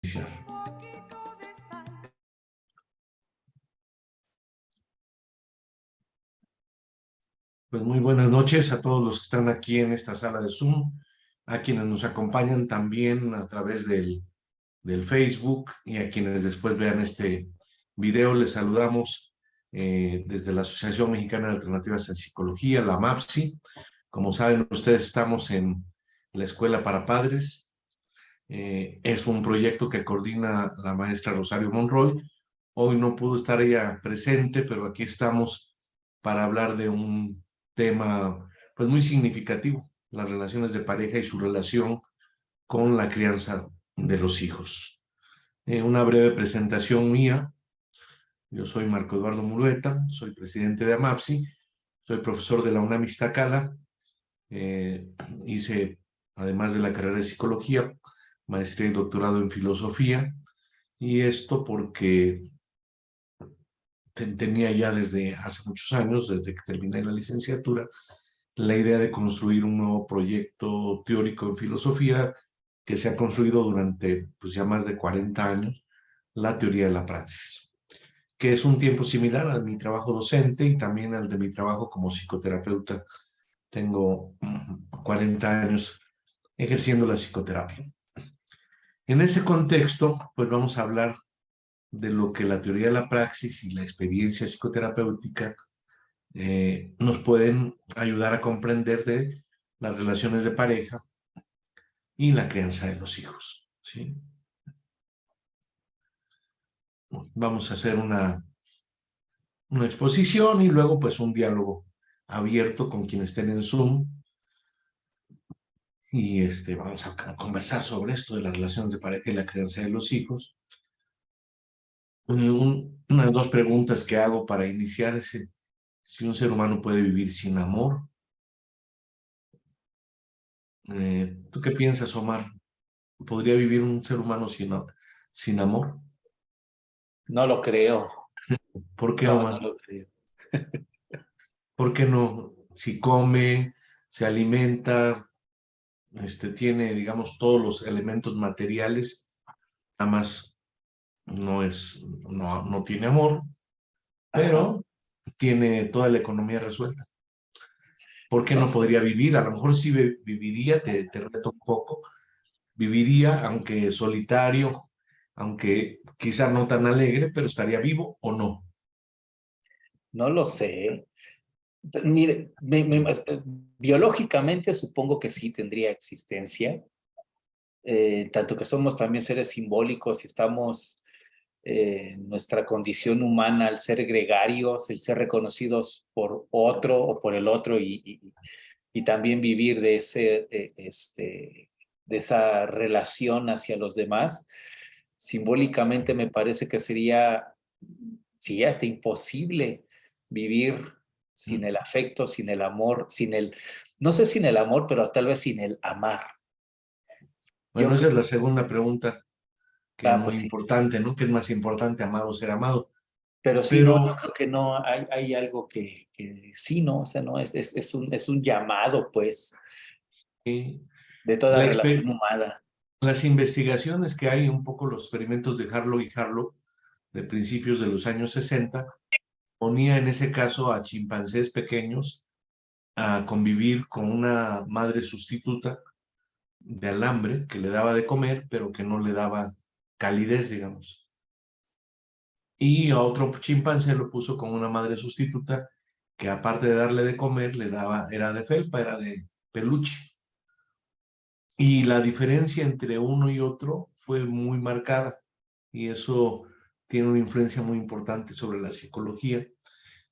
iniciar. Pues muy buenas noches a todos los que están aquí en esta sala de Zoom, a quienes nos acompañan también a través del Facebook y a quienes después vean este video. Les saludamos desde la Asociación Mexicana de Alternativas en Psicología, la MAPSI. Como saben ustedes, estamos en la Escuela para Padres. Es un proyecto que coordina la maestra Rosario Monroy. Hoy no pudo estar ella presente, pero aquí estamos para hablar de un tema pues muy significativo, las relaciones de pareja y su relación con la crianza de los hijos. Una breve presentación mía. Yo soy Marco Eduardo Murueta, soy presidente de AMAPSI, soy profesor de la UNAM Iztacala, hice, además de la carrera de psicología, maestría y doctorado en filosofía, y esto porque tenía ya desde hace muchos años, desde que terminé la licenciatura, la idea de construir un nuevo proyecto teórico en filosofía que se ha construido durante pues, ya más de 40 años, la teoría de la praxis, que es un tiempo similar a mi trabajo docente y también al de mi trabajo como psicoterapeuta. Tengo 40 años ejerciendo la psicoterapia. En ese contexto, pues vamos a hablar de lo que la teoría de la praxis y la experiencia psicoterapéutica nos pueden ayudar a comprender de las relaciones de pareja y la crianza de los hijos, ¿sí? Vamos a hacer una exposición y luego pues un diálogo abierto con quienes estén en Zoom y vamos a conversar sobre esto de las relaciones de pareja y la crianza de los hijos. Unas dos preguntas que hago para iniciar es si un ser humano puede vivir sin amor. ¿Tú qué piensas, Omar? ¿Podría vivir un ser humano sin amor? No lo creo. ¿Por qué, No, Omar? no lo creo. ¿Por qué no? Si come, se alimenta, tiene, digamos, todos los elementos materiales, nada más no tiene amor, Ajá. pero tiene toda la economía resuelta. ¿Por qué No no sé. podría vivir? A lo mejor sí viviría, te reto un poco, viviría, aunque solitario, aunque quizá no tan alegre, pero estaría vivo o no. No lo sé. Mire, biológicamente supongo que sí tendría existencia, tanto que somos también seres simbólicos y estamos en nuestra condición humana al ser gregarios, el ser reconocidos por otro o por el otro y también vivir de esa relación hacia los demás. Simbólicamente me parece que sería, sí, hasta imposible vivir sin el afecto, sin el amor, no sé sin el amor, pero tal vez sin el amar. Bueno, Yo esa creo, es la segunda pregunta, que es muy pues sí, importante, ¿no? ¿Qué es más importante, amar o ser amado? pero sí, no, yo Pero creo que no, hay algo que sí, ¿no? O sea, no, es un llamado, pues, eh, de toda la relación humana. las investigaciones que hay, un poco los experimentos de Harlow y Harlow, de principios de los años 60, ponía en ese caso a chimpancés pequeños a convivir con una madre sustituta de alambre que le daba de comer, pero que no le daba calidez, digamos. Y a otro chimpancé lo puso con una madre sustituta que aparte de darle de comer, era de felpa, era de peluche. Y la diferencia entre uno y otro fue muy marcada y eso tiene una influencia muy importante sobre la psicología.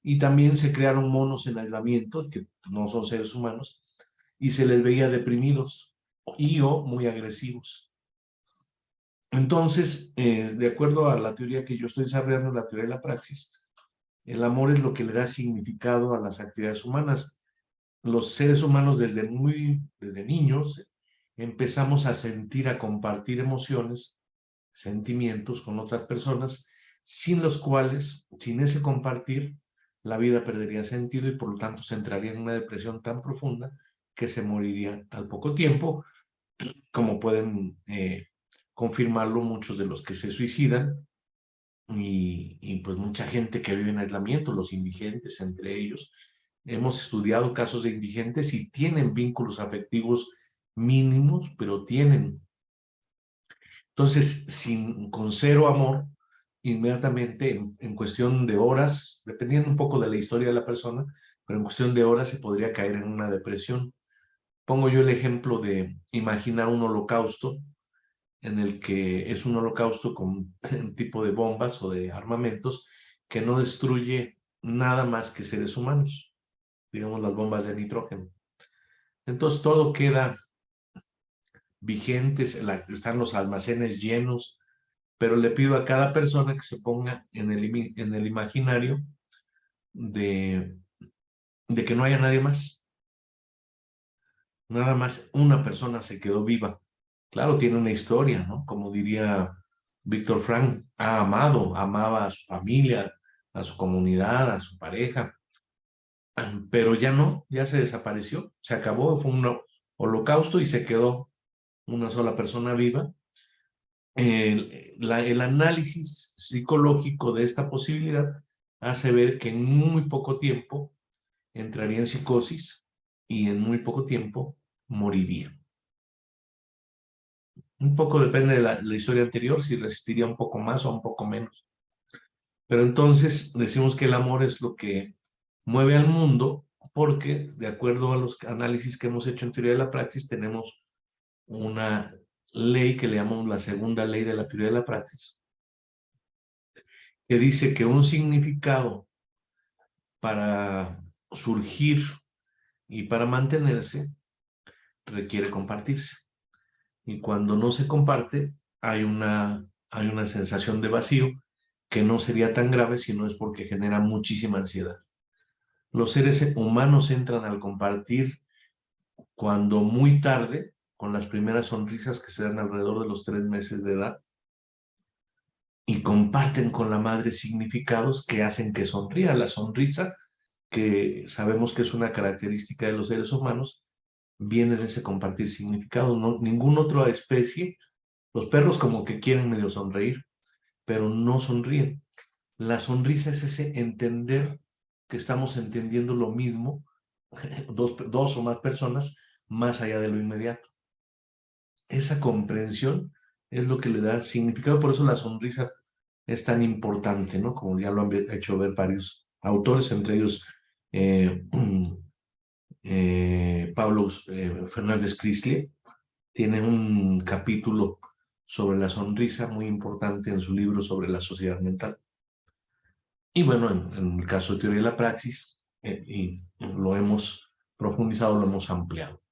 Y también se crearon monos en aislamiento, que no son seres humanos, y se les veía deprimidos y o muy agresivos. Entonces, de acuerdo a la teoría que yo estoy desarrollando, la teoría de la praxis, el amor es lo que le da significado a las actividades humanas. Los seres humanos desde niños empezamos a sentir, a compartir emociones, sentimientos con otras personas, sin los cuales, sin ese compartir, la vida perdería sentido y por lo tanto se entraría en una depresión tan profunda que se moriría al poco tiempo, como pueden confirmarlo muchos de los que se suicidan y pues mucha gente que vive en aislamiento, los indigentes entre ellos. Hemos estudiado casos de indigentes y tienen vínculos afectivos mínimos, pero tienen. Entonces, con cero amor, inmediatamente en cuestión de horas, dependiendo un poco de la historia de la persona, pero en cuestión de horas se podría caer en una depresión. Pongo yo el ejemplo de imaginar un holocausto en el que es un holocausto con un tipo de bombas o de armamentos que no destruye nada más que seres humanos, digamos las bombas de nitrógeno. Entonces todo queda vigente, están los almacenes llenos, pero le pido a cada persona que se ponga en el imaginario de, de que no haya nadie más. Nada más una persona se quedó viva. Claro, tiene una historia, ¿no? Como diría Víctor Frank, ha amado, amaba a su familia, a su comunidad, a su pareja, pero ya no, ya se desapareció, se acabó, fue un holocausto y se quedó una sola persona viva. El análisis psicológico de esta posibilidad hace ver que en muy poco tiempo entraría en psicosis y en muy poco tiempo moriría. Un poco depende de la historia anterior, si resistiría un poco más o un poco menos. Pero entonces decimos que el amor es lo que mueve al mundo porque, de acuerdo a los análisis que hemos hecho en teoría de la praxis, tenemos una ley que le llamamos la segunda ley de la teoría de la praxis, que dice que un significado para surgir y para mantenerse requiere compartirse. Y cuando no se comparte, hay una sensación de vacío que no sería tan grave si no es porque genera muchísima ansiedad. Los seres humanos entran al compartir cuando muy tarde, con las primeras sonrisas que se dan alrededor de los 3 meses de edad, y comparten con la madre significados que hacen que sonría. La sonrisa, que sabemos que es una característica de los seres humanos, viene de ese compartir significados. No, ninguna otra especie, los perros como que quieren medio sonreír, pero no sonríen. La sonrisa es ese entender que estamos entendiendo lo mismo, dos o más personas, más allá de lo inmediato. Esa comprensión es lo que le da significado, por eso la sonrisa es tan importante, ¿no? Como ya lo han hecho ver varios autores, entre ellos eh, Pablo Fernández Crisle, tiene un capítulo sobre la sonrisa muy importante en su libro sobre la sociedad mental. Y bueno, en el caso de teoría de la praxis, y lo hemos profundizado, lo hemos ampliado.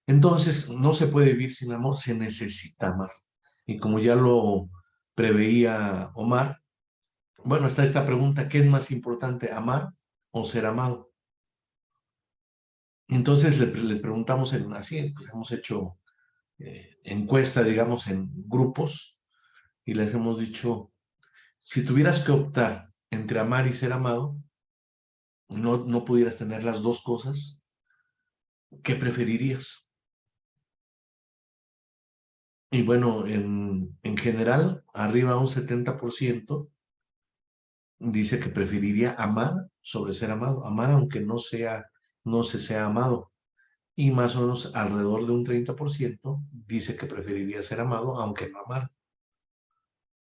Entonces, no se puede vivir sin amor, se necesita amar. Y como ya lo preveía Omar, bueno, está esta pregunta, ¿qué es más importante, amar o ser amado? Entonces les preguntamos así, pues hemos hecho encuesta, digamos, en grupos y les hemos dicho, si tuvieras que optar entre amar y ser amado, no pudieras tener las dos cosas, ¿qué preferirías? Y bueno, en general, arriba un 70% dice que preferiría amar sobre ser amado, amar aunque no se sea amado. Y más o menos alrededor de un 30% dice que preferiría ser amado aunque no amar.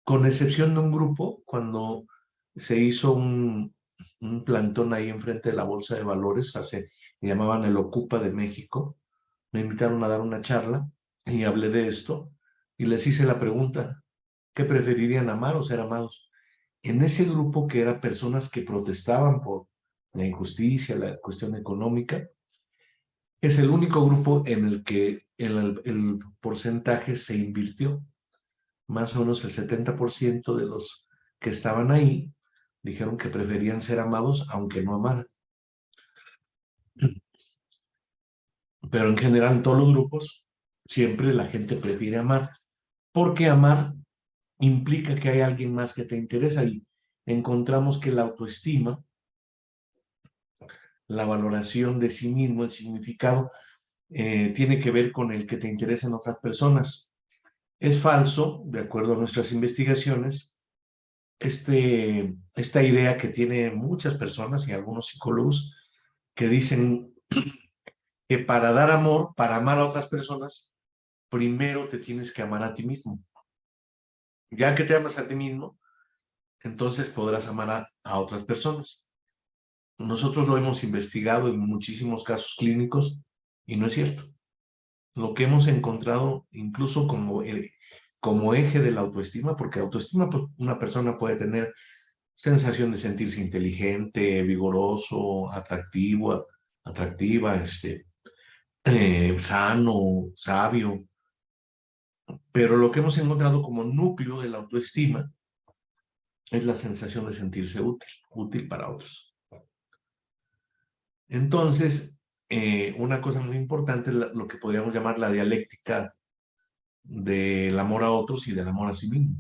Con excepción de un grupo, cuando se hizo un plantón ahí enfrente de la Bolsa de Valores, me llamaban el Ocupa de México, me invitaron a dar una charla y hablé de esto y les hice la pregunta, ¿qué preferirían, amar o ser amados? En ese grupo, que eran personas que protestaban por la injusticia, la cuestión económica, es el único grupo en el que el porcentaje se invirtió. Más o menos el 70% de los que estaban ahí dijeron que preferían ser amados aunque no amaran. Pero en general en todos los grupos siempre la gente prefiere amar, porque amar implica que hay alguien más que te interesa y encontramos que la autoestima, la valoración de sí mismo, el significado, tiene que ver con el que te interesen otras personas. Es falso, de acuerdo a nuestras investigaciones, esta idea que tienen muchas personas y algunos psicólogos que dicen que para dar amor, para amar a otras personas, primero te tienes que amar a ti mismo. Ya que te amas a ti mismo, entonces podrás amar a otras personas. Nosotros lo hemos investigado en muchísimos casos clínicos y no es cierto. Lo que hemos encontrado, incluso como eje de la autoestima, porque autoestima, pues, una persona puede tener sensación de sentirse inteligente, vigoroso, atractivo, atractiva, sano, sabio, pero lo que hemos encontrado como núcleo de la autoestima es la sensación de sentirse útil, útil para otros. Entonces, una cosa muy importante es lo que podríamos llamar la dialéctica del amor a otros y del amor a sí mismo.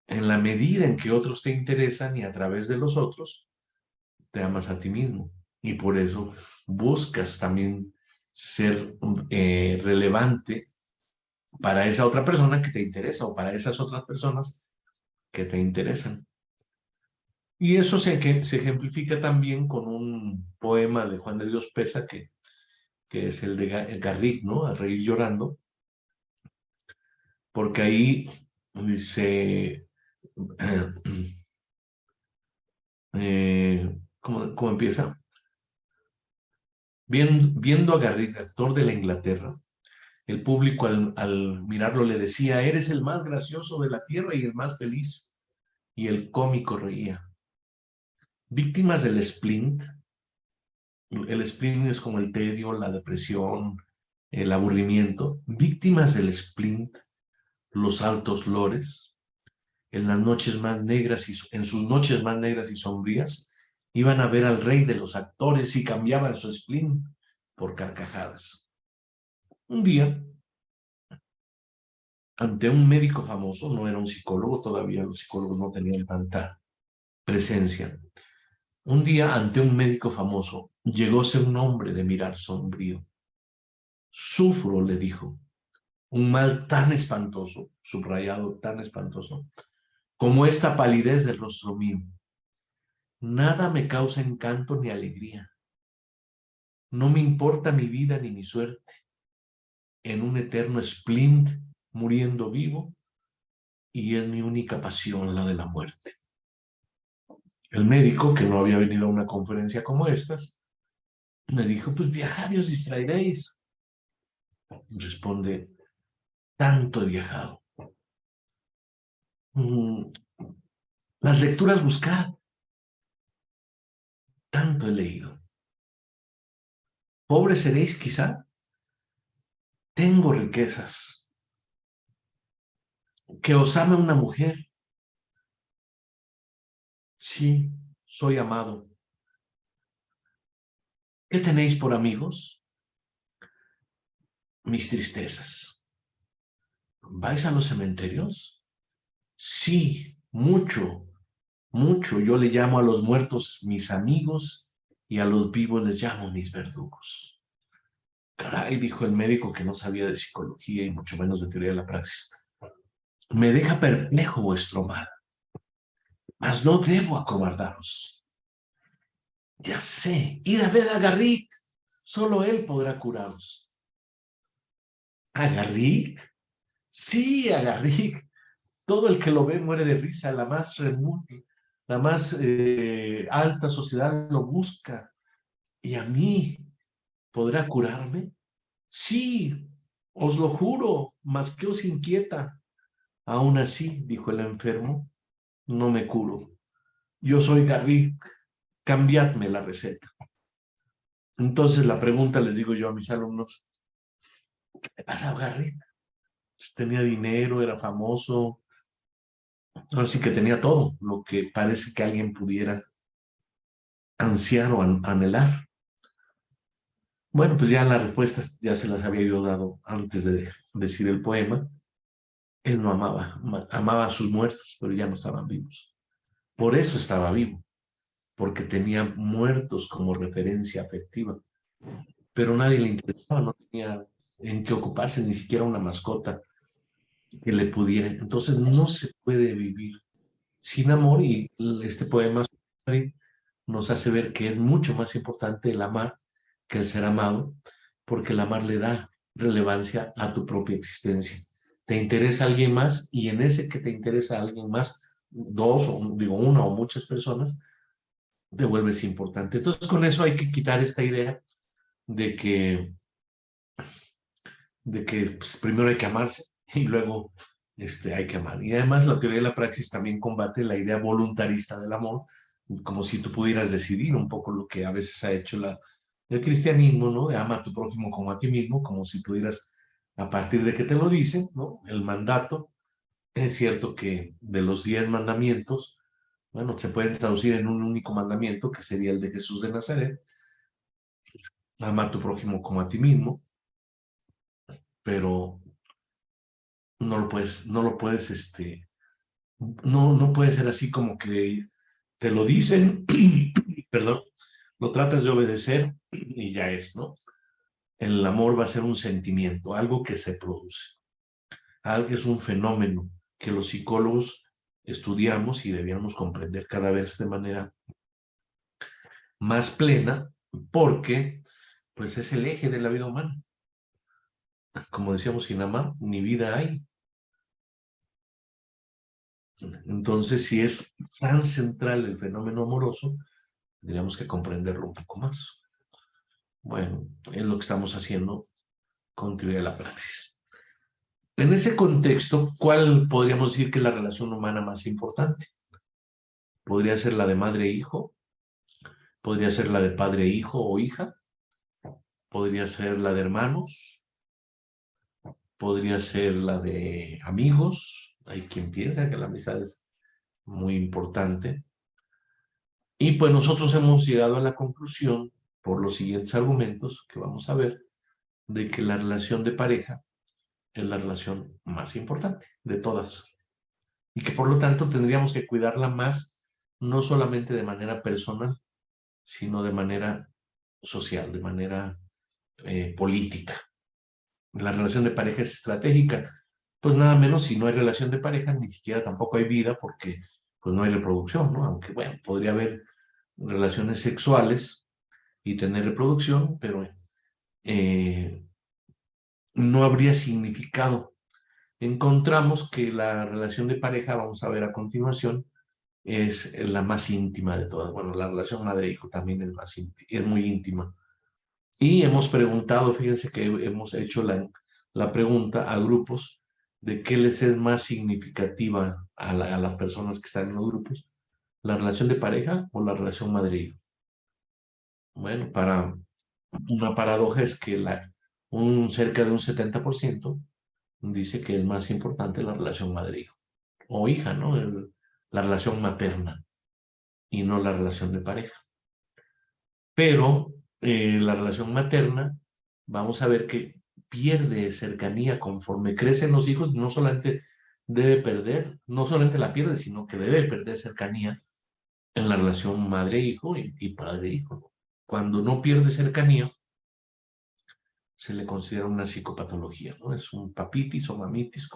En la medida en que otros te interesan y a través de los otros, te amas a ti mismo. Y por eso buscas también ser relevante para esa otra persona que te interesa o para esas otras personas que te interesan. Y eso se ejemplifica también con un poema de Juan de Dios Pesa, que es el de Garrick, ¿no? A reír llorando, porque ahí dice, ¿cómo empieza? Viendo a Garrick, actor de la Inglaterra, el público al mirarlo le decía, eres el más gracioso de la tierra y el más feliz. Y el cómico reía. Víctimas del spleen. El spleen es como el tedio, la depresión, el aburrimiento. Víctimas del spleen, los altos lores, en las noches más negras en sus noches más negras y sombrías, iban a ver al rey de los actores y cambiaban su spleen por carcajadas. Un día, ante un médico famoso, no era un psicólogo, todavía los psicólogos no tenían tanta presencia. Un día, ante un médico famoso, llegóse un hombre de mirar sombrío. Sufro, le dijo, un mal tan espantoso, subrayado tan espantoso, como esta palidez del rostro mío. Nada me causa encanto ni alegría. No me importa mi vida ni mi suerte. En un eterno splint, muriendo vivo, y es mi única pasión la de la muerte. El médico, que no había venido a una conferencia como estas, me dijo, pues viajad y os distraeréis. Responde, tanto he viajado. Las lecturas buscad, tanto he leído. Pobre seréis quizá, tengo riquezas. Que os ame una mujer, sí, soy amado. ¿Qué tenéis por amigos? Mis tristezas. ¿Vais a los cementerios? Sí, mucho, mucho. Yo le llamo a los muertos mis amigos y a los vivos les llamo mis verdugos. Caray, dijo el médico que no sabía de psicología y mucho menos de teoría de la praxis. Me deja perplejo vuestro mal, mas no debo acobardaros. Ya sé, id a ver a Garrick, solo él podrá curaros. ¿A Garrick? Sí, a Garrick. Todo el que lo ve muere de risa, la más alta sociedad lo busca. ¿Y a mí podrá curarme? Sí, os lo juro, mas ¿qué os inquieta? Aún así, dijo el enfermo, no me curo. Yo soy Garrick, cambiadme la receta. Entonces la pregunta les digo yo a mis alumnos, ¿qué pasa, Garrick? Pues tenía dinero, era famoso, ahora sí que tenía todo, lo que parece que alguien pudiera ansiar o anhelar. Bueno, pues ya las respuestas ya se las había yo dado antes de decir el poema. Él no amaba a sus muertos, pero ya no estaban vivos. Por eso estaba vivo, porque tenía muertos como referencia afectiva. Pero nadie le interesaba, no tenía en qué ocuparse, ni siquiera una mascota que le pudiera. Entonces no se puede vivir sin amor y este poema nos hace ver que es mucho más importante el amar que el ser amado, porque el amar le da relevancia a tu propia existencia. Te interesa alguien más y en ese que te interesa a alguien más, dos o digo una o muchas personas, te vuelves importante. Entonces con eso hay que quitar esta idea de que, pues, primero hay que amarse y luego hay que amar. Y además la teoría de la praxis también combate la idea voluntarista del amor, como si tú pudieras decidir un poco lo que a veces ha hecho el cristianismo, ¿no? De ama a tu prójimo como a ti mismo, como si pudieras, a partir de que te lo dicen, ¿no? El mandato, es cierto que de los 10 mandamientos, bueno, se pueden traducir en un único mandamiento, que sería el de Jesús de Nazaret, ama a tu prójimo como a ti mismo, pero no lo puedes, no puede ser así como que te lo dicen, perdón, lo tratas de obedecer y ya es, ¿no? El amor va a ser un sentimiento, algo que se produce, algo que es un fenómeno que los psicólogos estudiamos y debíamos comprender cada vez de manera más plena, porque pues es el eje de la vida humana. Como decíamos, sin amar, ni vida hay. Entonces, si es tan central el fenómeno amoroso, tendríamos que comprenderlo un poco más. Bueno, es lo que estamos haciendo con teoría de la praxis. En ese contexto, ¿cuál podríamos decir que es la relación humana más importante? Podría ser la de madre-hijo, podría ser la de padre-hijo o hija, podría ser la de hermanos, podría ser la de amigos. Hay quien piensa que la amistad es muy importante. Y pues nosotros hemos llegado a la conclusión, por los siguientes argumentos que vamos a ver, de que la relación de pareja es la relación más importante de todas y que por lo tanto tendríamos que cuidarla más, no solamente de manera personal, sino de manera social, de manera política. La relación de pareja es estratégica, pues nada menos si no hay relación de pareja, ni siquiera tampoco hay vida porque pues no hay reproducción, ¿no? Aunque bueno, podría haber relaciones sexuales y tener reproducción, pero no habría significado. Encontramos que la relación de pareja, vamos a ver a continuación, es la más íntima de todas. Bueno, la relación madre-hijo también es muy íntima. Y hemos preguntado, fíjense que hemos hecho la pregunta a grupos de qué les es más significativa a las personas que están en los grupos, la relación de pareja o la relación madre-hijo. Bueno, una paradoja es que cerca de un 70% dice que es más importante la relación madre-hijo o hija, ¿no? La relación materna y no la relación de pareja. Pero la relación materna, vamos a ver que pierde cercanía conforme crecen los hijos, no solamente no solamente la pierde, sino que debe perder cercanía en la relación madre-hijo y padre-hijo, ¿no? Cuando no pierde cercanía, se le considera una psicopatología, ¿no? Es un papitis o mamitis,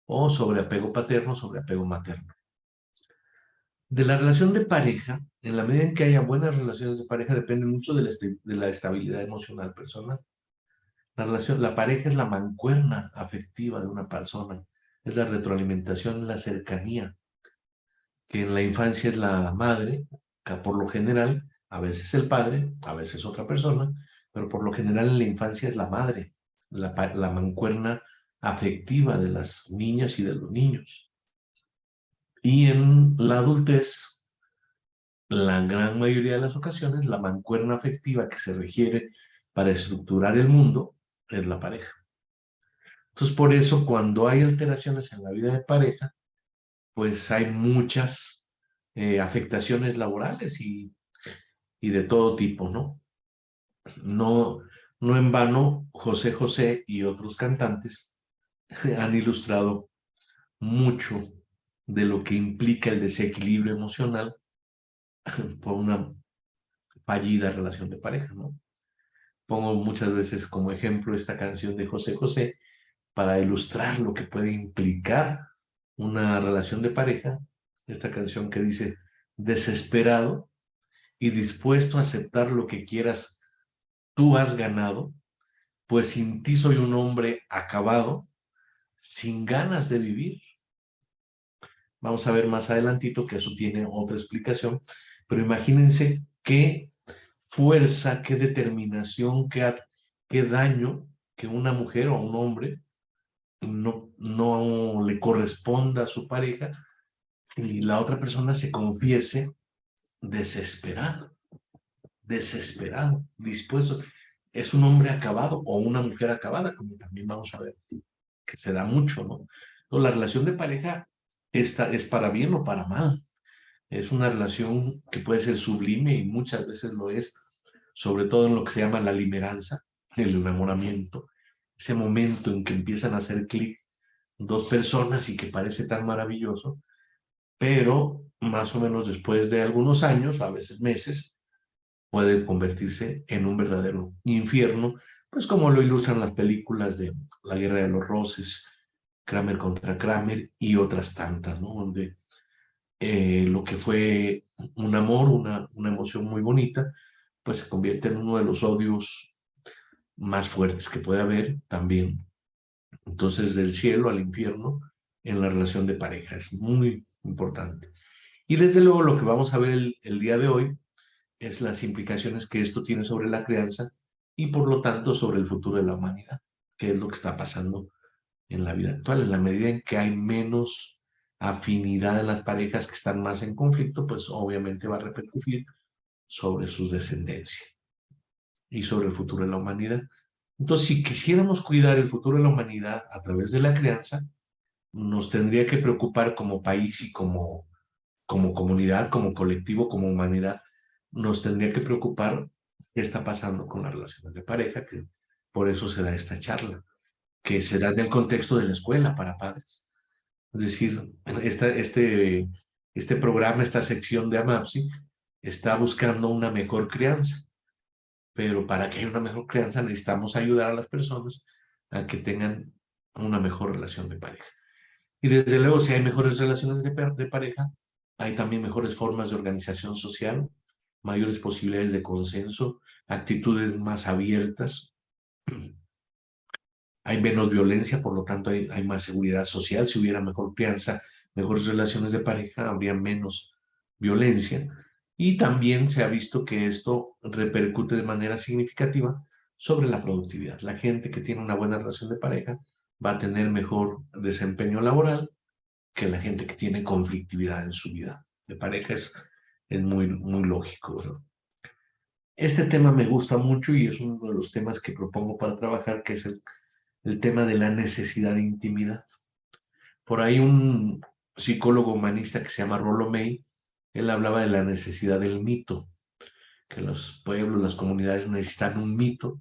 o sobreapego paterno, sobreapego materno. De la relación de pareja, en la medida en que haya buenas relaciones de pareja, depende mucho de la estabilidad emocional personal. La pareja es la mancuerna afectiva de una persona, es la retroalimentación, la cercanía, que en la infancia es la madre, que por lo general, a veces el padre, a veces otra persona, pero por lo general en la infancia es la madre, la mancuerna afectiva de las niñas y de los niños. Y en la adultez, la gran mayoría de las ocasiones, la mancuerna afectiva que se requiere para estructurar el mundo es la pareja. Entonces, por eso, cuando hay alteraciones en la vida de pareja, pues hay muchas afectaciones laborales y de todo tipo, ¿no? No, no en vano, José José y otros cantantes han ilustrado mucho de lo que implica el desequilibrio emocional por una fallida relación de pareja, ¿no? Pongo muchas veces como ejemplo esta canción de José José, para ilustrar lo que puede implicar una relación de pareja, esta canción que dice, desesperado y dispuesto a aceptar lo que quieras, tú has ganado, pues sin ti soy un hombre acabado, sin ganas de vivir. Vamos a ver más adelantito que eso tiene otra explicación, pero imagínense qué fuerza, qué determinación, qué daño que una mujer o un hombre no le corresponda a su pareja y la otra persona se confiese desesperado, desesperado, dispuesto. Es un hombre acabado o una mujer acabada, como también vamos a ver, que se da mucho, ¿no? Entonces, la relación de pareja es para bien o para mal. Es una relación que puede ser sublime y muchas veces lo es, sobre todo en lo que se llama la limeranza, el enamoramiento, ese momento en que empiezan a hacer clic dos personas y que parece tan maravilloso, pero más o menos después de algunos años, a veces meses, puede convertirse en un verdadero infierno, pues como lo ilustran las películas de La Guerra de los Roses, Kramer contra Kramer y otras tantas, ¿no? Donde lo que fue un amor, una emoción muy bonita, pues se convierte en uno de los odios más fuertes que puede haber también. Entonces, del cielo al infierno en la relación de pareja es muy importante. Y desde luego lo que vamos a ver el día de hoy es las implicaciones que esto tiene sobre la crianza y por lo tanto sobre el futuro de la humanidad, que es lo que está pasando en la vida actual. En la medida en que hay menos afinidad en las parejas que están más en conflicto, pues obviamente va a repercutir sobre sus descendencias y sobre el futuro de la humanidad. Entonces, si quisiéramos cuidar el futuro de la humanidad a través de la crianza, nos tendría que preocupar como país y como comunidad, como colectivo, como humanidad, nos tendría que preocupar qué está pasando con las relaciones de pareja, que por eso se da esta charla, que se da en el contexto de la escuela para padres. Es decir, este programa, esta sección de AMAPSI, está buscando una mejor crianza, pero para que haya una mejor crianza necesitamos ayudar a las personas a que tengan una mejor relación de pareja. Y desde luego, si hay mejores relaciones de pareja, hay también mejores formas de organización social, mayores posibilidades de consenso, actitudes más abiertas, hay menos violencia, por lo tanto hay más seguridad social. Si hubiera mejor crianza, mejores relaciones de pareja, habría menos violencia. Y también se ha visto que esto repercute de manera significativa sobre la productividad. La gente que tiene una buena relación de pareja va a tener mejor desempeño laboral que la gente que tiene conflictividad en su vida de pareja. Es muy, muy lógico, ¿verdad? Este tema me gusta mucho y es uno de los temas que propongo para trabajar, que es el tema de la necesidad de intimidad. Por ahí un psicólogo humanista que se llama Rollo May, él hablaba de la necesidad del mito, que los pueblos, las comunidades necesitan un mito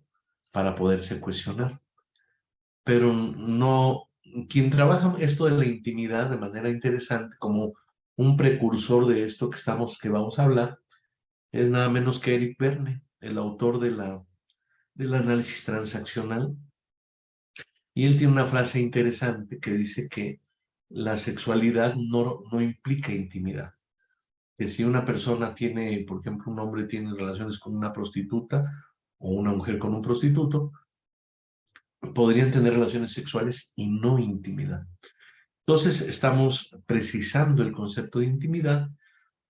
para poderse cuestionar. Pero no, quien trabaja esto de la intimidad de manera interesante como un precursor de esto que vamos a hablar, es nada menos que Eric Berne, el autor del análisis transaccional. Y él tiene una frase interesante que dice que la sexualidad no implica intimidad. Que si una persona tiene, por ejemplo, un hombre tiene relaciones con una prostituta o una mujer con un prostituto, podrían tener relaciones sexuales y no intimidad. Entonces, estamos precisando el concepto de intimidad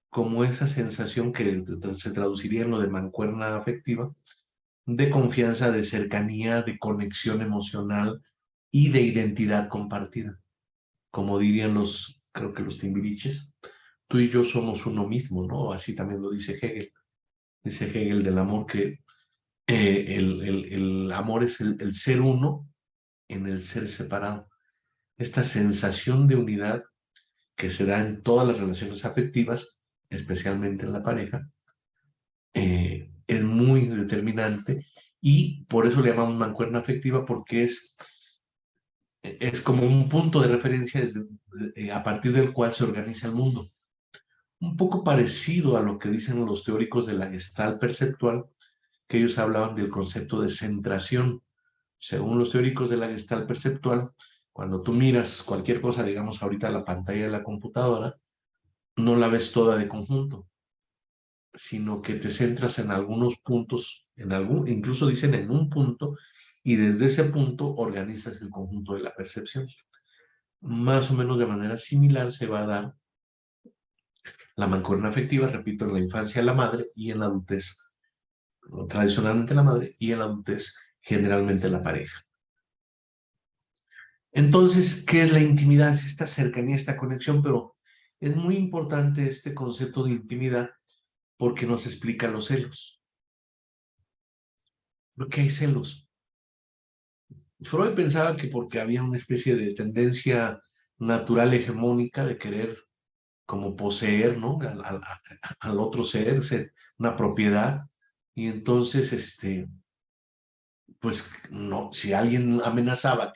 como esa sensación que se traduciría en lo de mancuerna afectiva, de confianza, de cercanía, de conexión emocional y de identidad compartida. Como dirían creo que los timbiriches, tú y yo somos uno mismo, ¿no? Así también lo dice Hegel. Dice Hegel del amor que el amor es el ser uno en el ser separado. Esta sensación de unidad que se da en todas las relaciones afectivas, especialmente en la pareja, es muy determinante y por eso le llamamos mancuerna afectiva, porque es como un punto de referencia a partir del cual se organiza el mundo. Un poco parecido a lo que dicen los teóricos de la Gestalt perceptual, que ellos hablaban del concepto de centración. Según los teóricos de la Gestalt perceptual, cuando tú miras cualquier cosa, digamos ahorita la pantalla de la computadora, no la ves toda de conjunto, sino que te centras en algunos puntos, incluso dicen en un punto, y desde ese punto organizas el conjunto de la percepción. Más o menos de manera similar se va a dar la mancomunidad afectiva, repito, en la infancia la madre y en la adultez, tradicionalmente la madre y en la adultez generalmente la pareja. Entonces, ¿qué es la intimidad? Es esta cercanía, esta conexión, pero es muy importante este concepto de intimidad porque nos explica los celos. ¿Por qué hay celos? Freud pensaba que porque había una especie de tendencia natural hegemónica de querer como poseer, ¿no? Al otro ser, una propiedad, y entonces, pues, no, si alguien amenazaba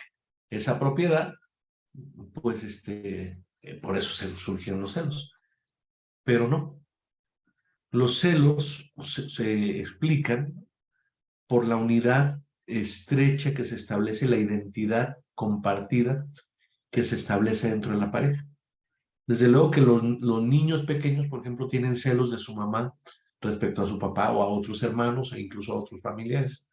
esa propiedad, pues, por eso se surgieron los celos. Pero no, los celos se explican por la unidad estrecha que se establece, la identidad compartida que se establece dentro de la pareja. Desde luego que los niños pequeños, por ejemplo, tienen celos de su mamá respecto a su papá o a otros hermanos e incluso a otros familiares.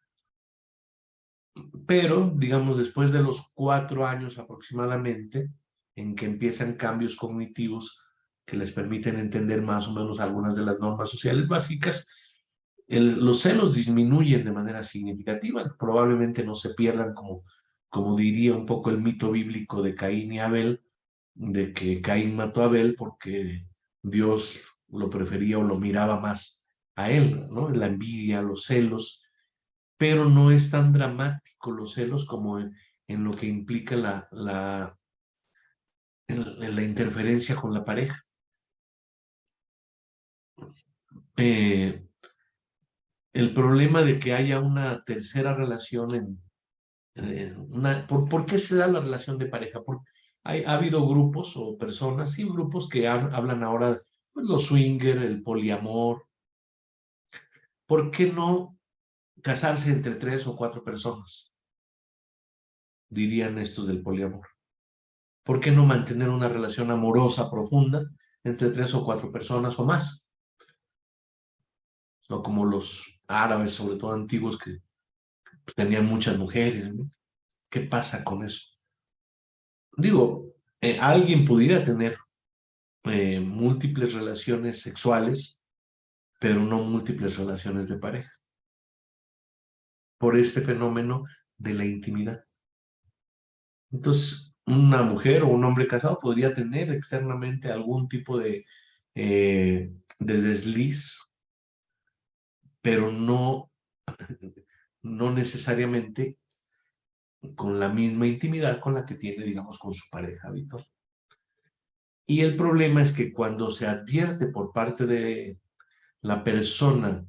Pero, digamos, después de los 4 años aproximadamente, en que empiezan cambios cognitivos que les permiten entender más o menos algunas de las normas sociales básicas, los celos disminuyen de manera significativa. Probablemente no se pierdan como diría un poco el mito bíblico de Caín y Abel, de que Caín mató a Abel porque Dios lo prefería o lo miraba más a él, ¿no? La envidia, los celos, pero no es tan dramático los celos como en lo que implica en la interferencia con la pareja. Eh, el problema de que haya una tercera relación ¿por qué se da la relación de pareja? Porque ha habido grupos o personas, sí, grupos que hablan ahora, pues los swinger, el poliamor. ¿Por qué no casarse entre 3 o 4 personas? Dirían estos del poliamor. ¿Por qué no mantener una relación amorosa profunda entre 3 o 4 personas o más? No como los árabes, sobre todo antiguos, que tenían muchas mujeres, ¿no? ¿Qué pasa con eso? Digo, alguien pudiera tener múltiples relaciones sexuales, pero no múltiples relaciones de pareja, por este fenómeno de la intimidad. Entonces, una mujer o un hombre casado podría tener externamente algún tipo de desliz, pero no necesariamente con la misma intimidad con la que tiene, digamos, con su pareja habitual. Y el problema es que cuando se advierte por parte de la persona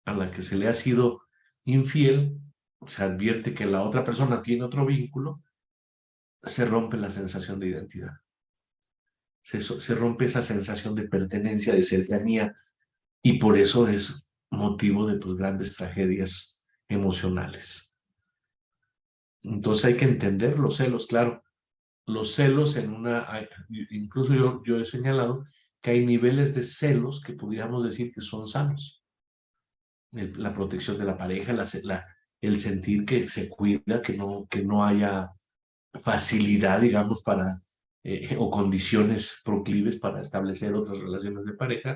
a la que se le ha sido infiel, se advierte que la otra persona tiene otro vínculo, se rompe la sensación de identidad. Se rompe esa sensación de pertenencia, de cercanía, y por eso es motivo de pues, grandes tragedias emocionales. Entonces hay que entender los celos, claro. Los celos incluso yo he señalado que hay niveles de celos que pudiéramos decir que son sanos. La protección de la pareja, el sentir que se cuida, que no haya facilidad, digamos, o condiciones proclives para establecer otras relaciones de pareja.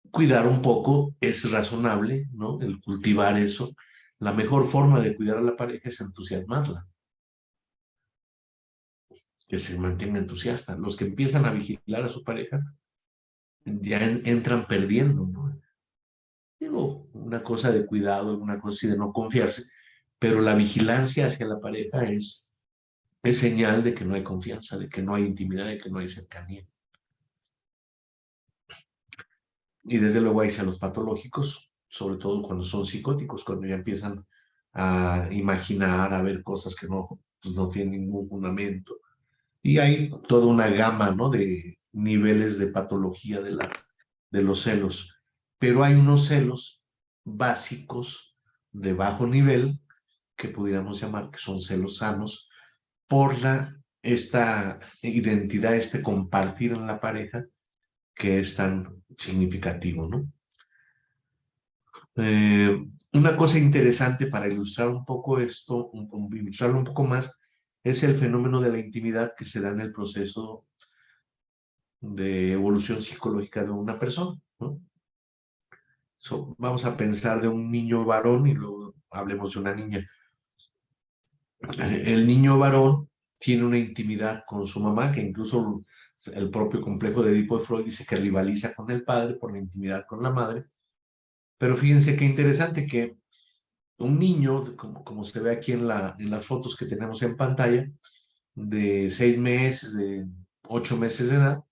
Cuidar un poco es razonable, ¿no? El cultivar eso. La mejor forma de cuidar a la pareja es entusiasmarla, que se mantenga entusiasta. Los que empiezan a vigilar a su pareja ya entran perdiendo, ¿no? Digo, una cosa de cuidado, una cosa así de no confiarse, pero la vigilancia hacia la pareja es señal de que no hay confianza, de que no hay intimidad, de que no hay cercanía. Y desde luego hay celos patológicos, sobre todo cuando son psicóticos, cuando ya empiezan a imaginar, a ver cosas que pues no tienen ningún fundamento. Y hay toda una gama, ¿no? De niveles de patología de los celos. Pero hay unos celos básicos de bajo nivel que pudiéramos llamar, que son celos sanos, por esta identidad, este compartir en la pareja que es tan significativo, ¿no? Una cosa interesante para ilustrar un poco esto, ilustrarlo un poco más, es el fenómeno de la intimidad que se da en el proceso de evolución psicológica de una persona, ¿no? Vamos a pensar de un niño varón y luego hablemos de una niña. El niño varón tiene una intimidad con su mamá, que incluso el propio complejo de Edipo de Freud dice que rivaliza con el padre por la intimidad con la madre. Pero fíjense qué interesante que un niño, como se ve aquí en las fotos que tenemos en pantalla, de 6 meses, de 8 meses de edad,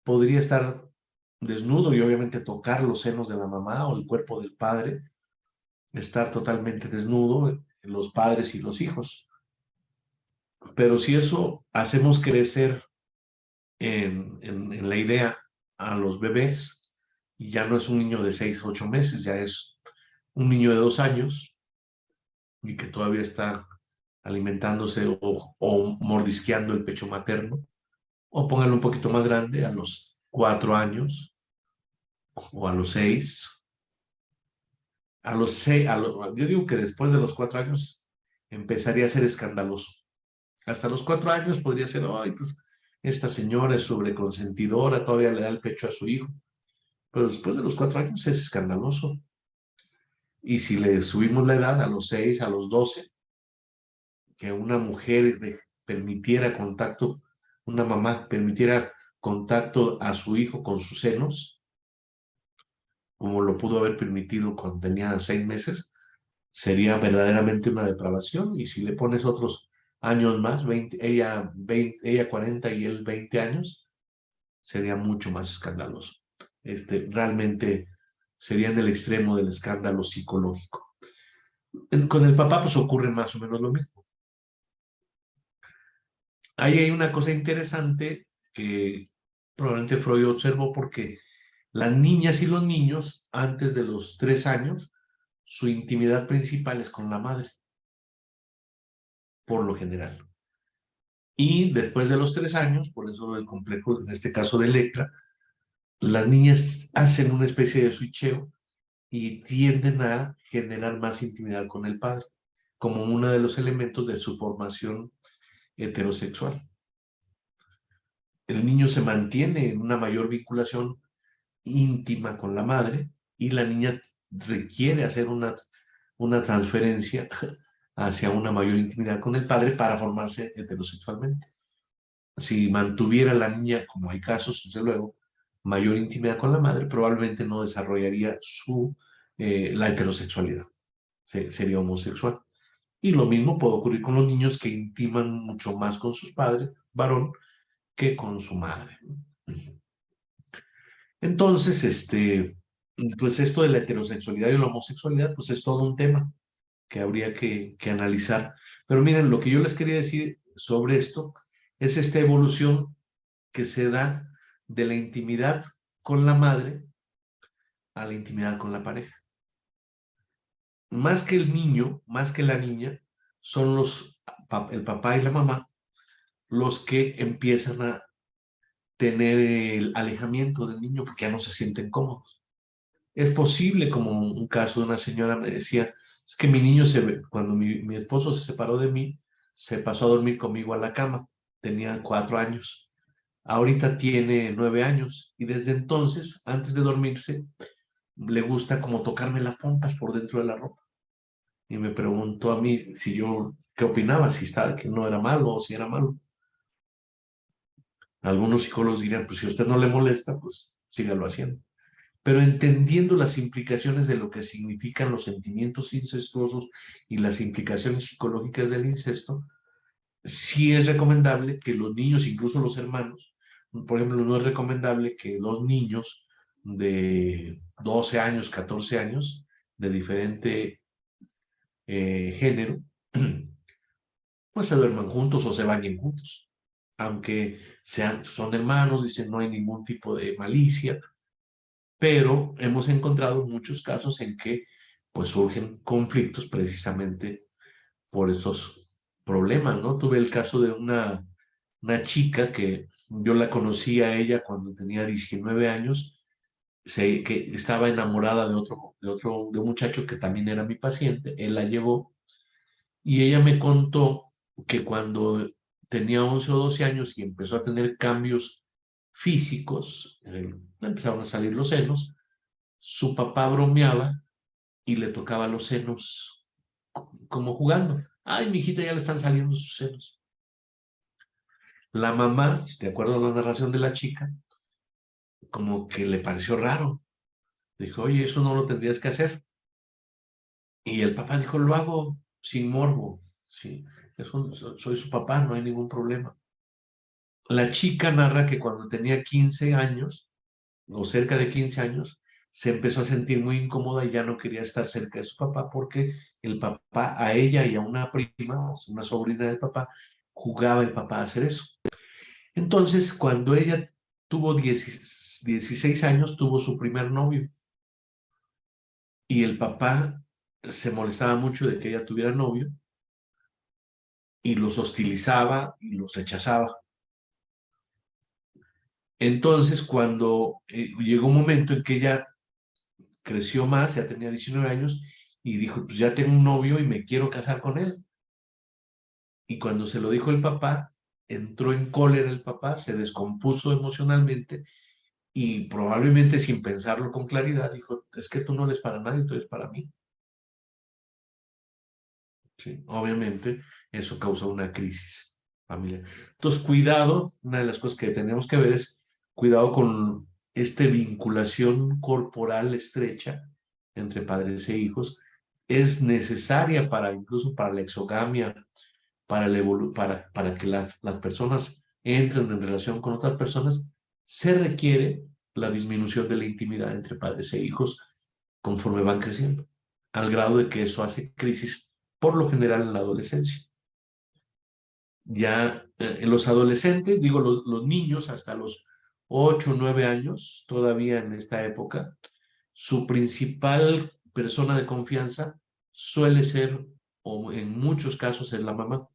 podría estar desnudo y obviamente tocar los senos de la mamá o el cuerpo del padre, estar totalmente desnudo, los padres y los hijos. Pero si eso hacemos crecer en la idea a los bebés, ya no es un niño de 6, 8 meses, ya es un niño de 2 años y que todavía está alimentándose o mordisqueando el pecho materno, o póngalo un poquito más grande, a los 4 años o a los 6. A los 6, yo digo que después de los 4 años empezaría a ser escandaloso. Hasta los 4 años podría ser, ay, pues esta señora es sobreconsentidora, todavía le da el pecho a su hijo. Pero después de los 4 años es escandaloso. Y si le subimos la edad a los 6, a los 12, que una mujer permitiera contacto, una mamá permitiera contacto a su hijo con sus senos, como lo pudo haber permitido cuando tenía 6 meses, sería verdaderamente una depravación. Y si le pones otros años más, ella 40 y él 20 años, sería mucho más escandaloso. Realmente sería en el extremo del escándalo psicológico. Con el papá pues ocurre más o menos lo mismo. Ahí hay una cosa interesante que probablemente Freud observó, porque las niñas y los niños antes de los 3 años, su intimidad principal es con la madre, por lo general. Y después de los 3 años, por eso el complejo, en este caso de Electra, las niñas hacen una especie de switcheo y tienden a generar más intimidad con el padre, como uno de los elementos de su formación heterosexual. El niño se mantiene en una mayor vinculación íntima con la madre y la niña requiere hacer una transferencia hacia una mayor intimidad con el padre para formarse heterosexualmente. Si mantuviera la niña, como hay casos, desde luego, mayor intimidad con la madre, probablemente no desarrollaría la heterosexualidad, sería homosexual. Y lo mismo puede ocurrir con los niños que intiman mucho más con sus padres, varón, que con su madre. Entonces, pues esto de la heterosexualidad y la homosexualidad, pues es todo un tema que habría que analizar. Pero miren, lo que yo les quería decir sobre esto es esta evolución que se da de la intimidad con la madre a la intimidad con la pareja. Más que el niño, más que la niña, son el papá y la mamá los que empiezan a tener el alejamiento del niño porque ya no se sienten cómodos. Es posible, como un caso de una señora me decía, es que mi niño, cuando mi esposo se separó de mí, se pasó a dormir conmigo a la cama, tenía 4 años. Ahorita tiene 9 años y desde entonces, antes de dormirse, le gusta como tocarme las pompas por dentro de la ropa. Y me preguntó a mí si yo, qué opinaba, si estaba, que no era malo o si era malo. Algunos psicólogos dirían, pues si a usted no le molesta, pues sígalo haciendo. Pero entendiendo las implicaciones de lo que significan los sentimientos incestuosos y las implicaciones psicológicas del incesto, sí es recomendable que los niños, incluso los hermanos, por ejemplo, no es recomendable que dos niños de 12 años, 14 años, de diferente género, pues se duerman juntos o se bañen juntos. Aunque son hermanos, dicen no hay ningún tipo de malicia, pero hemos encontrado muchos casos en que pues surgen conflictos precisamente por estos problemas, ¿no? Tuve el caso de una chica que yo la conocí a ella cuando tenía 19 años, que estaba enamorada de un muchacho que también era mi paciente. Él la llevó y ella me contó que cuando tenía 11 o 12 años y empezó a tener cambios físicos, le empezaron a salir los senos, su papá bromeaba y le tocaba los senos como jugando. Ay, mi hijita, ya le están saliendo sus senos. La mamá, de acuerdo a la narración de la chica, como que le pareció raro. Dijo, oye, eso no lo tendrías que hacer. Y el papá dijo, lo hago sin morbo. Sí, soy su papá, no hay ningún problema. La chica narra que cuando tenía 15 años, o cerca de 15 años, se empezó a sentir muy incómoda y ya no quería estar cerca de su papá porque el papá, a ella y a una prima, o sea, una sobrina del papá, jugaba el papá a hacer eso. Entonces, cuando ella tuvo 16 años, tuvo su primer novio y el papá se molestaba mucho de que ella tuviera novio y los hostilizaba y los rechazaba. Entonces, cuando llegó un momento en que ella creció más, ya tenía 19 años, y dijo, pues ya tengo un novio y me quiero casar con él. Y cuando se lo dijo el papá, entró en cólera el papá, se descompuso emocionalmente y probablemente sin pensarlo con claridad, dijo, es que tú no eres para nadie, tú eres para mí. ¿Sí? Obviamente, eso causó una crisis familiar. Entonces, cuidado, una de las cosas que tenemos que ver es cuidado con esta vinculación corporal estrecha entre padres e hijos. Es necesaria para, incluso para la exogamia, para que las personas entren en relación con otras personas, se requiere la disminución de la intimidad entre padres e hijos conforme van creciendo, al grado de que eso hace crisis por lo general en la adolescencia. Ya en los adolescentes, digo los niños hasta los 8 o 9 años, todavía en esta época, su principal persona de confianza suele ser, o en muchos casos es la mamá,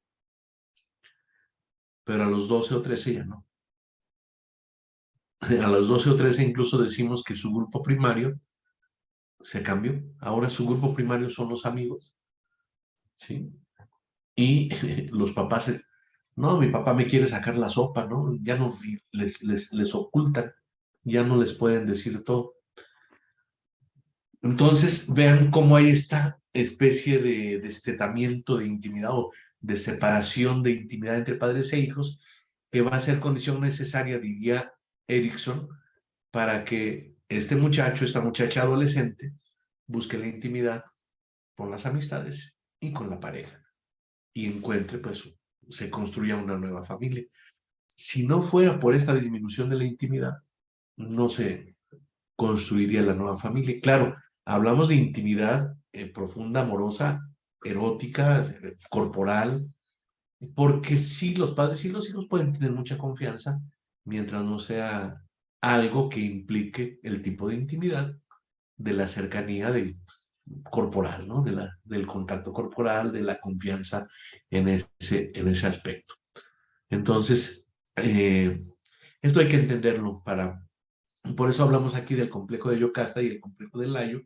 pero a los 12 o 13 ya no. A los 12 o 13 incluso decimos que su grupo primario se cambió. Ahora su grupo primario son los amigos, ¿sí? Y los papás, no, mi papá me quiere sacar la sopa, ¿no? Ya no les ocultan, ya no les pueden decir todo. Entonces, vean cómo hay esta especie de destetamiento de intimidad o de separación de intimidad entre padres e hijos, que va a ser condición necesaria, diría Erickson, para que este muchacho, esta muchacha adolescente, busque la intimidad con las amistades y con la pareja y encuentre, pues, se construya una nueva familia. Si no fuera por esta disminución de la intimidad, no se construiría la nueva familia. Claro, hablamos de intimidad profunda, amorosa, erótica, corporal, porque sí, los padres y los hijos pueden tener mucha confianza mientras no sea algo que implique el tipo de intimidad de la cercanía corporal, ¿no? Del contacto corporal, de la confianza en ese aspecto. Entonces, esto hay que entenderlo por eso hablamos aquí del complejo de Yocasta y el complejo de Layo,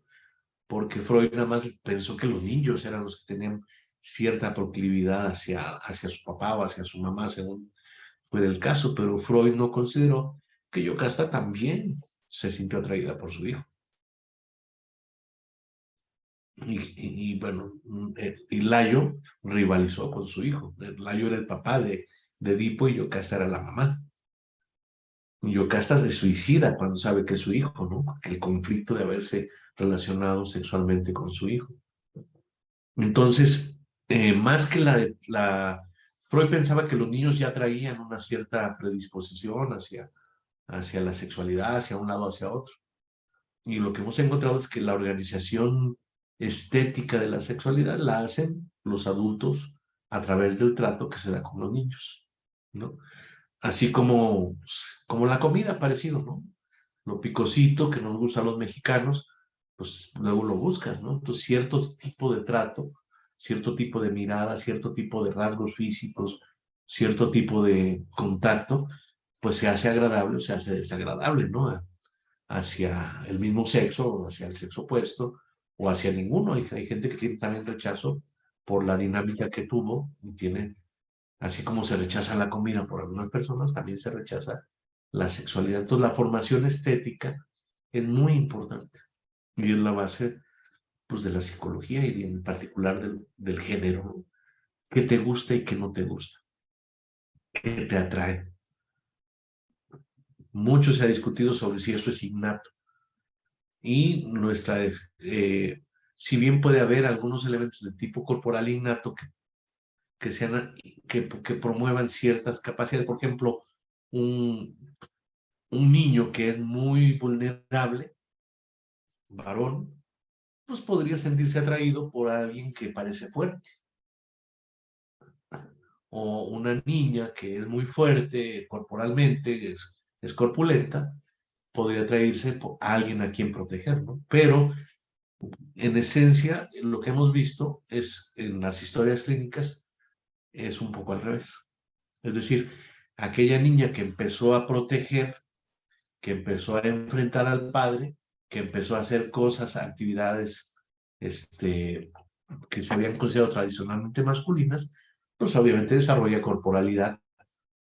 porque Freud nada más pensó que los niños eran los que tenían cierta proclividad hacia su papá o hacia su mamá, según fuera el caso, pero Freud no consideró que Yocasta también se sintió atraída por su hijo. Y bueno, y Layo rivalizó con su hijo. Layo era el papá de Edipo y Yocasta era la mamá. Y Yocasta se suicida cuando sabe que es su hijo, ¿no? El conflicto de haberse relacionado sexualmente con su hijo. Entonces, más que Freud pensaba que los niños ya traían una cierta predisposición hacia la sexualidad, hacia un lado, hacia otro. Y lo que hemos encontrado es que la organización estética de la sexualidad la hacen los adultos a través del trato que se da con los niños, ¿no? Así como la comida, parecido, ¿no? Lo picosito que nos gusta a los mexicanos, pues luego lo buscas, ¿no? Entonces, cierto tipo de trato cierto tipo de mirada, cierto tipo de rasgos físicos, cierto tipo de contacto, pues se hace agradable o se hace desagradable, ¿no? Hacia el mismo sexo o hacia el sexo opuesto o hacia ninguno. Hay gente que tiene también rechazo por la dinámica que tuvo y tiene, así como se rechaza la comida por algunas personas, también se rechaza la sexualidad. Entonces la formación estética es muy importante y es la base pues, de la psicología y en particular del género, ¿no? ¿Qué te gusta y qué no te gusta? ¿Qué te atrae? Mucho se ha discutido sobre si eso es innato y si bien puede haber algunos elementos de tipo corporal innato que, sean, que promuevan ciertas capacidades, por ejemplo, un niño que es muy vulnerable, varón, pues podría sentirse atraído por alguien que parece fuerte. O una niña que es muy fuerte corporalmente, es corpulenta, podría atraerse por alguien a quien proteger, ¿no? Pero en esencia, lo que hemos visto es en las historias clínicas es un poco al revés. Es decir, aquella niña que empezó a proteger, que empezó a enfrentar al padre, que empezó a hacer cosas, actividades que se habían considerado tradicionalmente masculinas, pues obviamente desarrolla corporalidad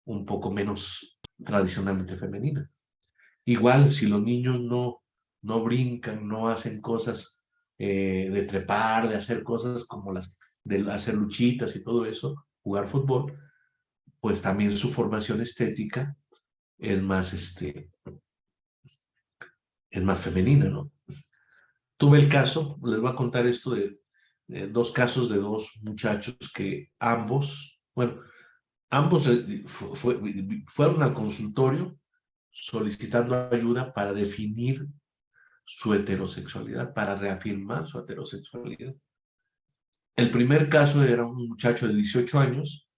un poco menos tradicionalmente femenina. Igual, si los niños no brincan, no hacen cosas de trepar, de hacer cosas como las de hacer luchitas y todo eso, jugar fútbol, pues también su formación estética es más, es más femenina, ¿no? Tuve el caso, les voy a contar esto de dos casos de dos muchachos que ambos, bueno, ambos fueron al consultorio solicitando ayuda para definir su heterosexualidad, para reafirmar su heterosexualidad. El primer caso era un muchacho de 18 años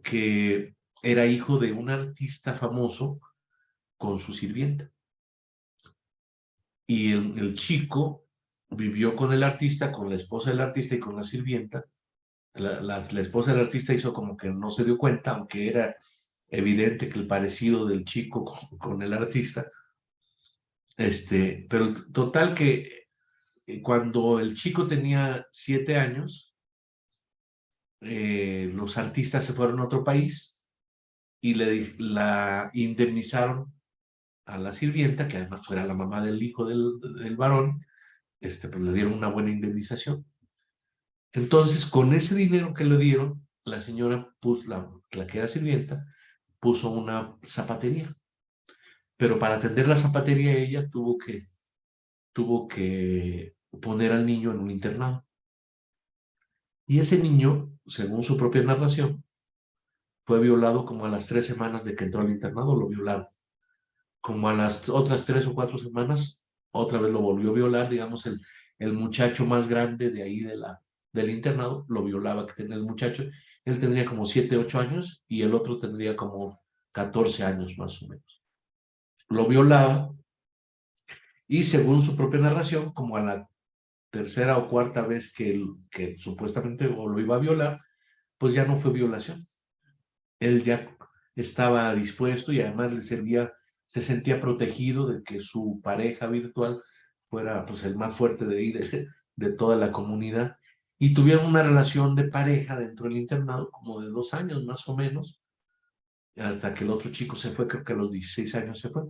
que era hijo de un artista famoso con su sirvienta. Y el chico vivió con el artista, con la esposa del artista y con la sirvienta. La esposa del artista hizo como que no se dio cuenta, aunque era evidente que el parecido del chico con el artista. Pero total que cuando el chico tenía 7 años, los artistas se fueron a otro país y la indemnizaron a la sirvienta, que además fuera la mamá del hijo del varón, pues le dieron una buena indemnización. Entonces, con ese dinero que le dieron, la señora puso, la que era sirvienta, puso una zapatería. Pero para atender la zapatería ella tuvo que poner al niño en un internado. Y ese niño, según su propia narración, fue violado como a las 3 semanas de que entró al internado, lo violaron. Como a las otras 3 o 4 semanas, otra vez lo volvió a violar, digamos, el muchacho más grande de ahí del internado, lo violaba, que tenía el muchacho. Él tendría como 7, 8 años y el otro tendría como 14 años más o menos. Lo violaba y según su propia narración, como a la tercera o cuarta vez que supuestamente lo iba a violar, pues ya no fue violación. Él ya estaba dispuesto y además se sentía protegido de que su pareja virtual fuera pues el más fuerte de ahí, de toda la comunidad, y tuvieron una relación de pareja dentro del internado como de 2 años más o menos, hasta que el otro chico se fue, creo que a los 16 años se fue.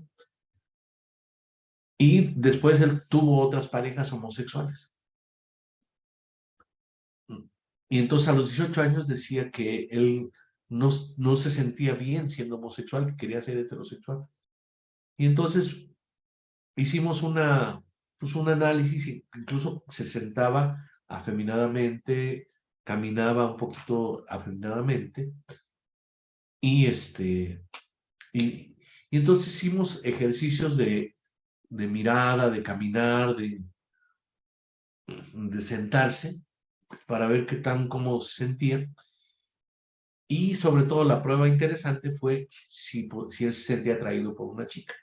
Y después él tuvo otras parejas homosexuales. Y entonces a los 18 años decía que él no se sentía bien siendo homosexual, que quería ser heterosexual. Y entonces hicimos pues un análisis, incluso se sentaba afeminadamente, caminaba un poquito afeminadamente, y, y, y entonces hicimos ejercicios de mirada, de caminar, de sentarse, para ver qué tan cómodo se sentía. Y sobre todo la prueba interesante fue si él se sentía atraído por una chica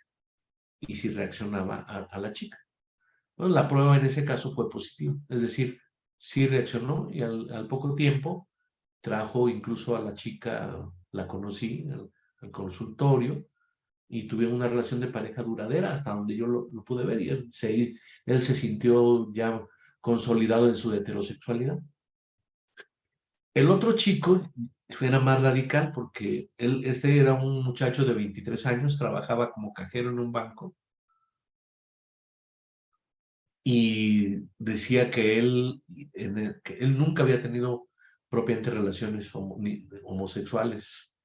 y si reaccionaba a la chica. Bueno, la prueba en ese caso fue positiva, es decir, sí reaccionó y al poco tiempo trajo incluso a la chica, la conocí al consultorio y tuvieron una relación de pareja duradera hasta donde yo lo pude ver y él se sintió ya consolidado en su heterosexualidad. El otro chico era más radical porque este era un muchacho de 23 años, trabajaba como cajero en un banco y decía que que él nunca había tenido propiamente relaciones homosexuales.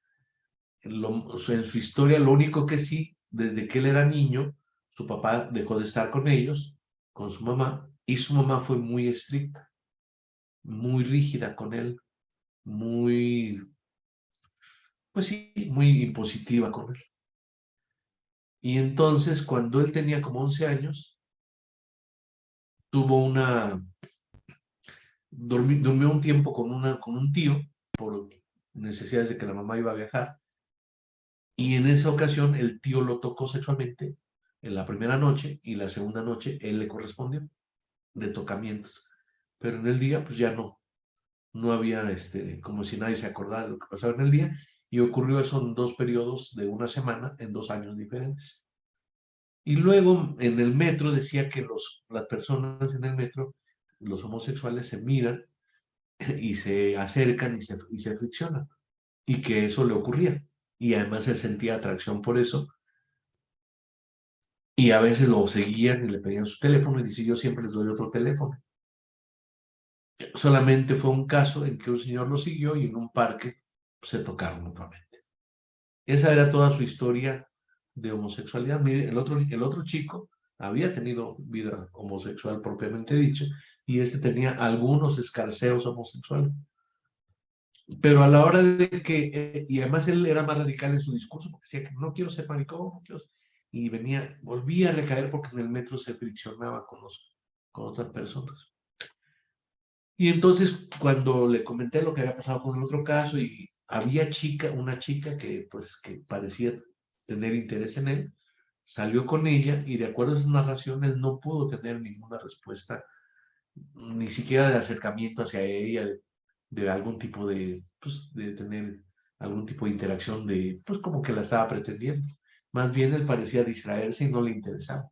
En su historia, lo único que sí, desde que él era niño, su papá dejó de estar con ellos, con su mamá, y su mamá fue muy estricta, muy rígida con él, muy, pues sí, muy impositiva con él. Y entonces, cuando él tenía como 11 años, tuvo durmió un tiempo con un tío por necesidades de que la mamá iba a viajar. Y en esa ocasión el tío lo tocó sexualmente en la primera noche y la segunda noche él le correspondió de tocamientos. Pero en el día pues ya no había como si nadie se acordara de lo que pasaba en el día y ocurrió eso en 2 periodos de una semana en 2 años diferentes. Y luego en el metro decía que las personas en el metro, los homosexuales se miran y se acercan y se friccionan y que eso le ocurría. Y además él sentía atracción por eso y a veces lo seguían y le pedían su teléfono y dice, yo siempre les doy otro teléfono. Solamente fue un caso en que un señor lo siguió y en un parque se tocaron mutuamente. Esa era toda su historia de homosexualidad. Mire, el otro chico había tenido vida homosexual propiamente dicho y tenía algunos escarceos homosexuales. Pero a la hora de y además él era más radical en su discurso, porque decía que no quiero ser maricón, no quiero y volvía a recaer porque en el metro se friccionaba con otras personas. Y entonces cuando le comenté lo que había pasado con el otro caso y había una chica que pues que parecía tener interés en él, salió con ella y de acuerdo a sus narraciones no pudo tener ninguna respuesta, ni siquiera de acercamiento hacia ella, de algún tipo pues, de tener algún tipo de interacción pues como que la estaba pretendiendo. Más bien él parecía distraerse y no le interesaba.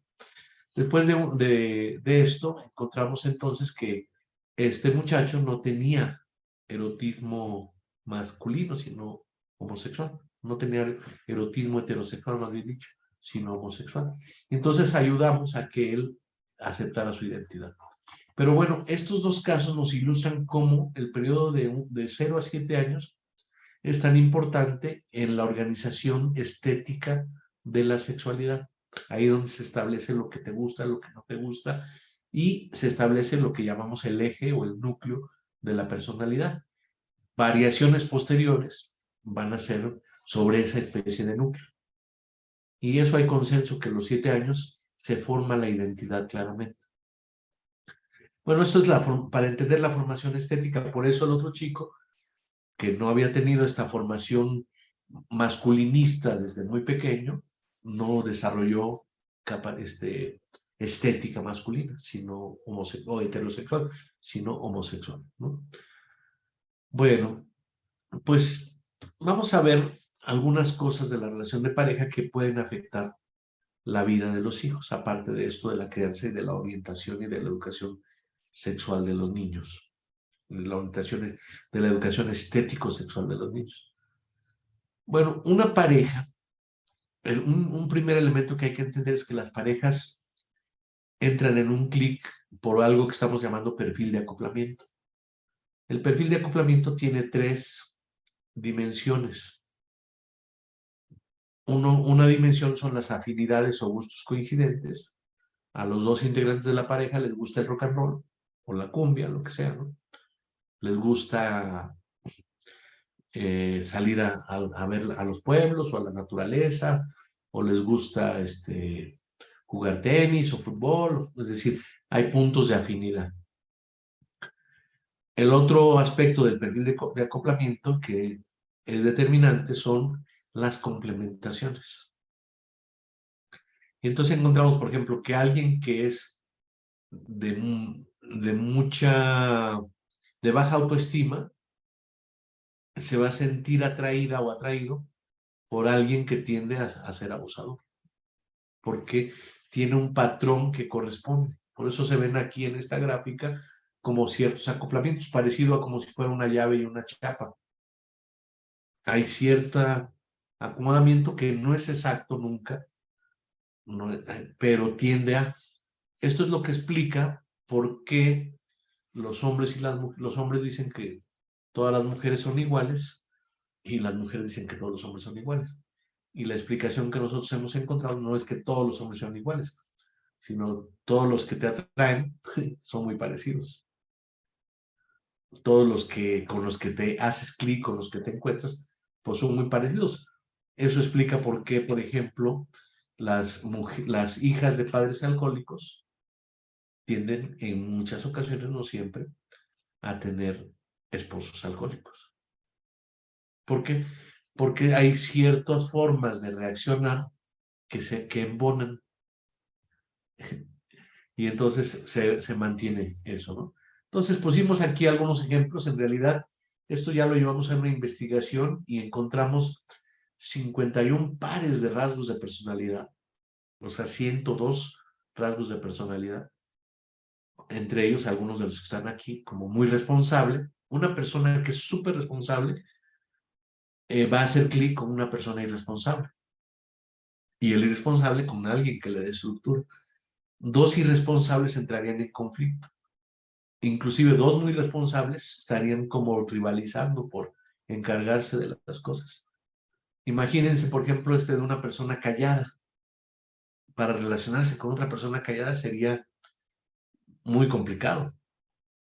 Después de esto, encontramos entonces que este muchacho no tenía erotismo masculino, sino homosexual. No tenía erotismo heterosexual, más bien dicho, sino homosexual. Entonces ayudamos a que él aceptara su identidad. Pero bueno, estos dos casos nos ilustran cómo el periodo de 0 a 7 años es tan importante en la organización estética de la sexualidad. Ahí donde se establece lo que te gusta, lo que no te gusta, y se establece lo que llamamos el eje o el núcleo de la personalidad. Variaciones posteriores van a ser sobre esa especie de núcleo. Y eso hay consenso que a los 7 años se forma la identidad claramente. Bueno, esto es para entender la formación estética. Por eso el otro chico, que no había tenido esta formación masculinista desde muy pequeño, no desarrolló estética masculina, sino o heterosexual, sino homosexual, ¿no? Bueno, pues vamos a ver algunas cosas de la relación de pareja que pueden afectar la vida de los hijos, aparte de esto de la crianza y de la orientación y de la educación sexual de los niños, de la orientación de la educación estético-sexual de los niños. Bueno, una pareja, un primer elemento que hay que entender es que las parejas entran en un clic por algo que estamos llamando perfil de acoplamiento. El perfil de acoplamiento tiene 3 dimensiones. Una dimensión son las afinidades o gustos coincidentes. A los dos integrantes de la pareja les gusta el rock and roll o la cumbia, lo que sea, ¿no? Les gusta salir a ver a los pueblos o a la naturaleza, o les gusta jugar tenis o fútbol, es decir, hay puntos de afinidad. El otro aspecto del perfil de acoplamiento que es determinante son las complementaciones. Y entonces encontramos, por ejemplo, que alguien que es de baja autoestima, se va a sentir atraída o atraído por alguien que tiende a ser abusador, porque tiene un patrón que corresponde. Por eso se ven aquí en esta gráfica como ciertos acoplamientos, parecido a como si fuera una llave y una chapa. Hay cierto acomodamiento que no es exacto nunca, pero tiende a... Esto es lo que explica por qué los hombres y los hombres dicen que todas las mujeres son iguales y las mujeres dicen que todos los hombres son iguales. Y la explicación que nosotros hemos encontrado no es que todos los hombres sean iguales, sino todos los que te atraen son muy parecidos. Todos los que con los que te haces clic, con los que te encuentras, pues son muy parecidos. Eso explica por qué, por ejemplo, las hijas de padres alcohólicos tienden en muchas ocasiones, no siempre, a tener esposos alcohólicos. ¿Por qué? Porque hay ciertas formas de reaccionar que embonan y entonces se mantiene eso, ¿no? Entonces pusimos aquí algunos ejemplos. En realidad, esto ya lo llevamos a una investigación y encontramos 51 pares de rasgos de personalidad, o sea, 102 rasgos de personalidad. Entre ellos, algunos de los que están aquí, como muy responsable. Una persona que es súper responsable va a hacer clic con una persona irresponsable. Y el irresponsable con alguien que le dé estructura. Dos irresponsables entrarían en conflicto. Inclusive dos muy responsables estarían como rivalizando por encargarse de las cosas. Imagínense, por ejemplo, de una persona callada. Para relacionarse con otra persona callada sería muy complicado.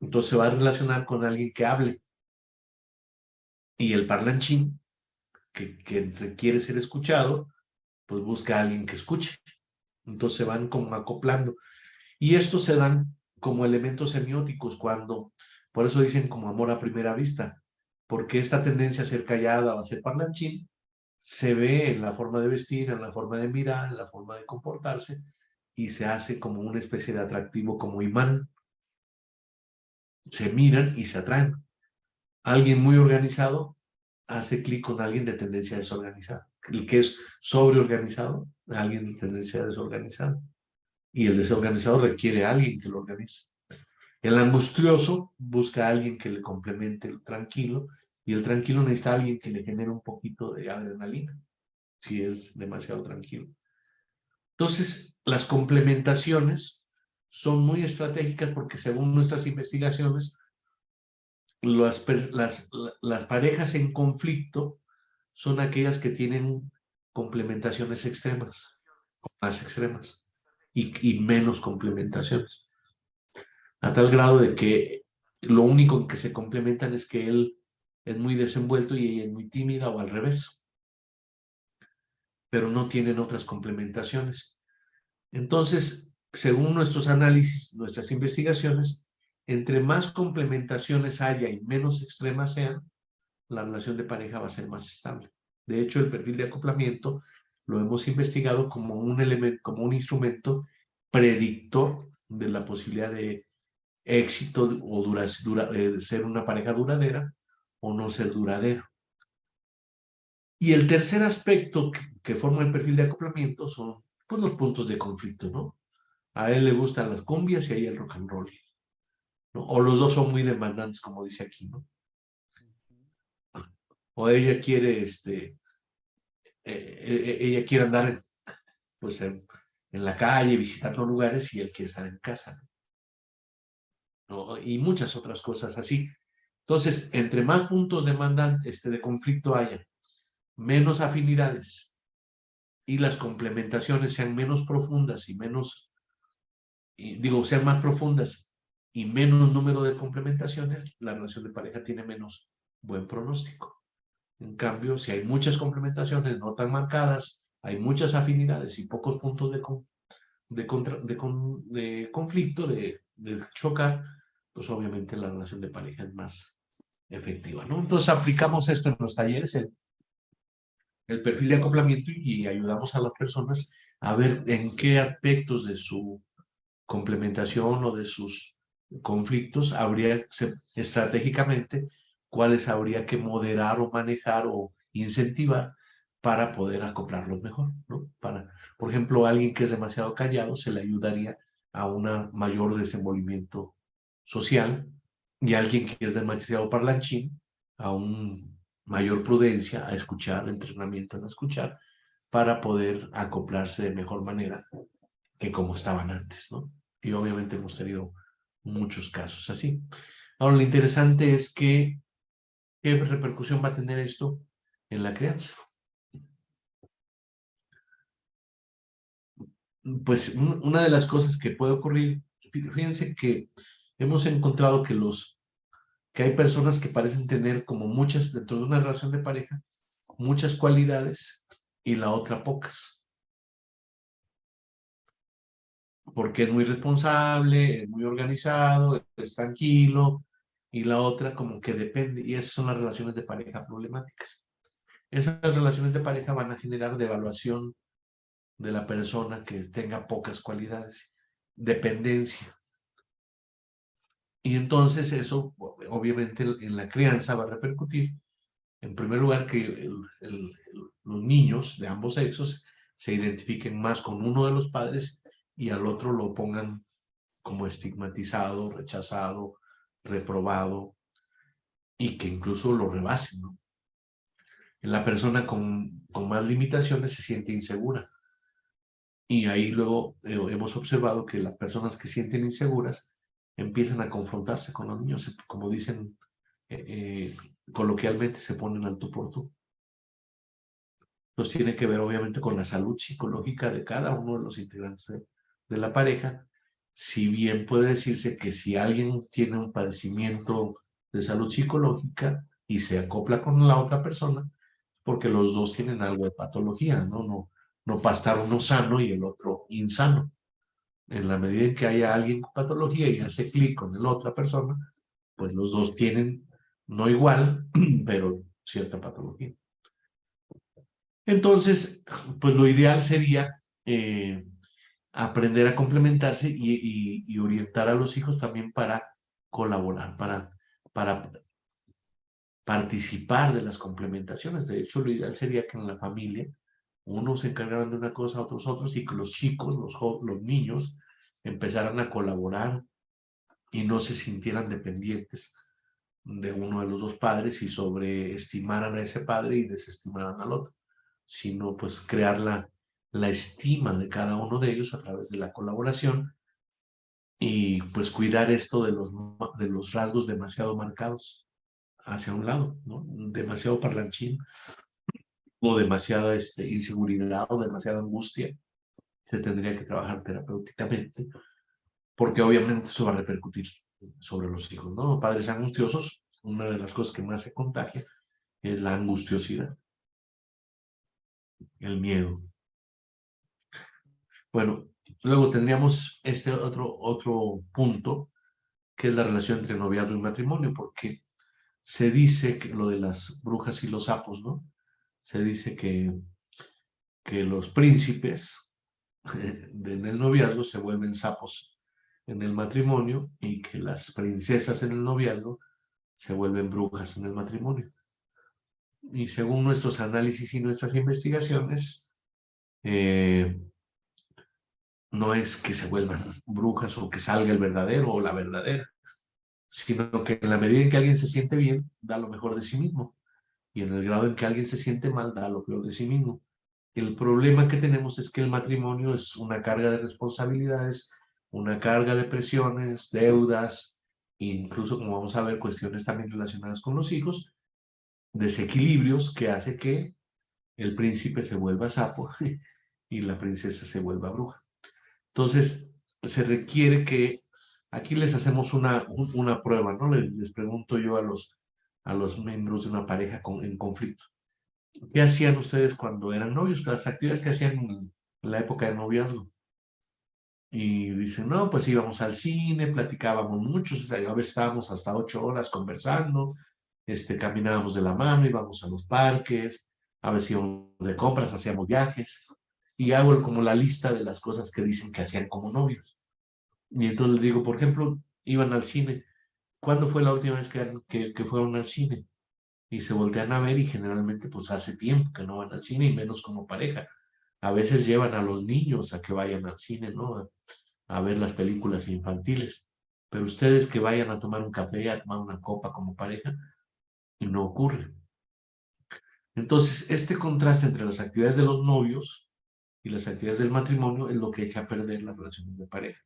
Entonces se va a relacionar con alguien que hable. Y el parlanchín, que requiere ser escuchado, pues busca a alguien que escuche. Entonces se van como acoplando. Y estos se dan como elementos semióticos por eso dicen como amor a primera vista, porque esta tendencia a ser callada o a ser parlanchín se ve en la forma de vestir, en la forma de mirar, en la forma de comportarse, y se hace como una especie de atractivo, como imán. Se miran y se atraen. Alguien muy organizado hace clic con alguien de tendencia desorganizada. El que es sobreorganizado, alguien de tendencia desorganizada. Y el desorganizado requiere a alguien que lo organice. El angustioso busca a alguien que le complemente el tranquilo, y el tranquilo necesita a alguien que le genere un poquito de adrenalina, si es demasiado tranquilo. Entonces, las complementaciones son muy estratégicas porque según nuestras investigaciones, las parejas en conflicto son aquellas que tienen complementaciones extremas, más extremas, y menos complementaciones. A tal grado de que lo único en que se complementan es que él es muy desenvuelto y ella es muy tímida o al revés, pero no tienen otras complementaciones. Entonces, según nuestros análisis, nuestras investigaciones, entre más complementaciones haya y menos extremas sean, la relación de pareja va a ser más estable. De hecho, el perfil de acoplamiento lo hemos investigado como un elemento, como un instrumento predictor de la posibilidad de éxito o ser una pareja duradera o no ser duradero. Y el tercer aspecto que forma el perfil de acoplamiento son pues, los puntos de conflicto, ¿no? A él le gustan las cumbias y a ella el rock and roll, ¿no? O los dos son muy demandantes, como dice aquí, ¿no? O ella quiere, ella quiere andar pues en la calle, visitando lugares y él quiere estar en casa, ¿no? Y muchas otras cosas así. Entonces, entre más puntos de conflicto haya, menos afinidades y las complementaciones sean menos profundas sean más profundas y menos número de complementaciones, la relación de pareja tiene menos buen pronóstico. En cambio, si hay muchas complementaciones no tan marcadas, hay muchas afinidades y pocos puntos de conflicto, de chocar, pues obviamente la relación de pareja es más efectiva, ¿no? Entonces aplicamos esto en los talleres, el perfil de acoplamiento, y ayudamos a las personas a ver en qué aspectos de su complementación o de sus conflictos, estratégicamente cuáles habría que moderar o manejar o incentivar para poder acoplarlos mejor, ¿no? Por ejemplo, alguien que es demasiado callado se le ayudaría a un mayor desenvolvimiento social, y alguien que es demasiado parlanchín a un mayor prudencia, a escuchar, entrenamiento en escuchar, para poder acoplarse de mejor manera que como estaban antes, ¿no? Y obviamente hemos tenido muchos casos así. Ahora, lo interesante es que, ¿qué repercusión va a tener esto en la crianza? Pues una de las cosas que puede ocurrir, fíjense que hemos encontrado que hay personas que parecen tener como muchas, dentro de una relación de pareja, muchas cualidades y la otra pocas, porque es muy responsable, es muy organizado, es tranquilo, y la otra como que depende, y esas son las relaciones de pareja problemáticas. Esas relaciones de pareja van a generar devaluación de la persona que tenga pocas cualidades, dependencia. Y entonces eso obviamente en la crianza va a repercutir, en primer lugar, que los niños de ambos sexos se identifiquen más con uno de los padres y al otro lo pongan como estigmatizado, rechazado, reprobado, y que incluso lo rebasen, ¿no? La persona con más limitaciones se siente insegura. Y ahí luego hemos observado que las personas que sienten inseguras empiezan a confrontarse con los niños, como dicen coloquialmente, se ponen al tú por tú. Entonces tiene que ver obviamente con la salud psicológica de cada uno de los integrantes de la pareja. Si bien puede decirse que si alguien tiene un padecimiento de salud psicológica y se acopla con la otra persona, porque los dos tienen algo de patología, ¿no? No para estar uno sano y el otro insano. En la medida en que haya alguien con patología y hace clic con la otra persona, pues los dos tienen, no igual, pero cierta patología. Entonces, pues lo ideal sería aprender a complementarse y orientar a los hijos también para colaborar, para participar de las complementaciones. De hecho, lo ideal sería que en la familia unos se encargaran de una cosa, otros, y que los chicos, los niños, empezaran a colaborar y no se sintieran dependientes de uno de los dos padres y sobreestimaran a ese padre y desestimaran al otro, sino pues crear la estima de cada uno de ellos a través de la colaboración y pues cuidar esto de los rasgos demasiado marcados hacia un lado, ¿no? Demasiado parlanchín o demasiada inseguridad o demasiada angustia. Se tendría que trabajar terapéuticamente porque obviamente eso va a repercutir sobre los hijos, ¿no? Padres angustiosos, una de las cosas que más se contagia es la angustiosidad, el miedo. Bueno, luego tendríamos este otro punto, que es la relación entre noviazgo y matrimonio, porque se dice que lo de las brujas y los sapos, ¿no? Se dice que los príncipes en el noviazgo se vuelven sapos en el matrimonio y que las princesas en el noviazgo se vuelven brujas en el matrimonio. Y según nuestros análisis y nuestras investigaciones, no es que se vuelvan brujas o que salga el verdadero o la verdadera, sino que en la medida en que alguien se siente bien, da lo mejor de sí mismo. Y en el grado en que alguien se siente mal, da lo peor de sí mismo. El problema que tenemos es que el matrimonio es una carga de responsabilidades, una carga de presiones, deudas, e incluso, como vamos a ver, cuestiones también relacionadas con los hijos, desequilibrios que hace que el príncipe se vuelva sapo y la princesa se vuelva bruja. Entonces, se requiere que, aquí les hacemos una prueba, ¿no? Les pregunto yo a los miembros de una pareja en conflicto. ¿Qué hacían ustedes cuando eran novios? Las actividades que hacían en la época de noviazgo. Y dicen, no, pues íbamos al cine, platicábamos mucho, a veces estábamos hasta 8 horas conversando, caminábamos de la mano, íbamos a los parques, a veces íbamos de compras, hacíamos viajes, y hago como la lista de las cosas que dicen que hacían como novios. Y entonces les digo, por ejemplo, iban al cine. ¿Cuándo fue la última vez que fueron al cine? Y se voltean a ver y generalmente pues hace tiempo que no van al cine y menos como pareja. A veces llevan a los niños a que vayan al cine, ¿no? A ver las películas infantiles. Pero ustedes que vayan a tomar un café, a tomar una copa como pareja, no ocurre. Entonces, este contraste entre las actividades de los novios y las actividades del matrimonio es lo que echa a perder la relación de pareja.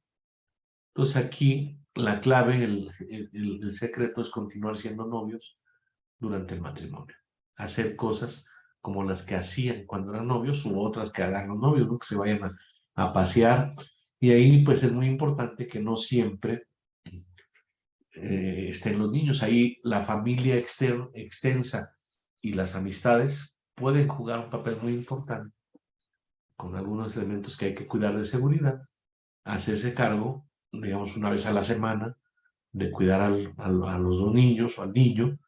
Entonces, aquí la clave, el secreto es continuar siendo novios durante el matrimonio. Hacer cosas como las que hacían cuando eran novios u otras que hagan los novios, ¿no? Que se vayan a pasear. Y ahí, pues, es muy importante que no siempre estén los niños. Ahí la familia extensa y las amistades pueden jugar un papel muy importante con algunos elementos que hay que cuidar de seguridad, hacerse cargo, digamos, una vez a la semana, de cuidar a los dos niños o al niño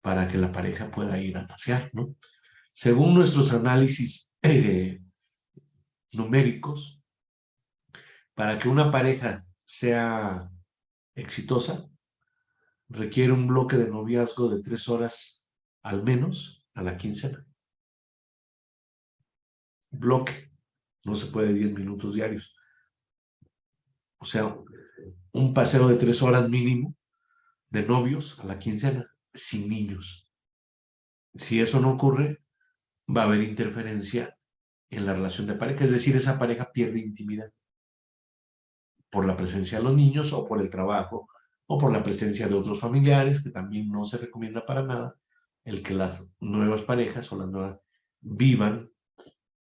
para que la pareja pueda ir a pasear, ¿no? Según nuestros análisis numéricos, para que una pareja sea exitosa, requiere un bloque de noviazgo de 3 horas al menos a la quincena. Bloque, no se puede 10 minutos diarios. O sea, un paseo de 3 horas mínimo de novios a la quincena, sin niños. Si eso no ocurre, va a haber interferencia en la relación de pareja, es decir, esa pareja pierde intimidad por la presencia de los niños o por el trabajo o por la presencia de otros familiares, que también no se recomienda para nada el que las nuevas parejas o las nuevas vivan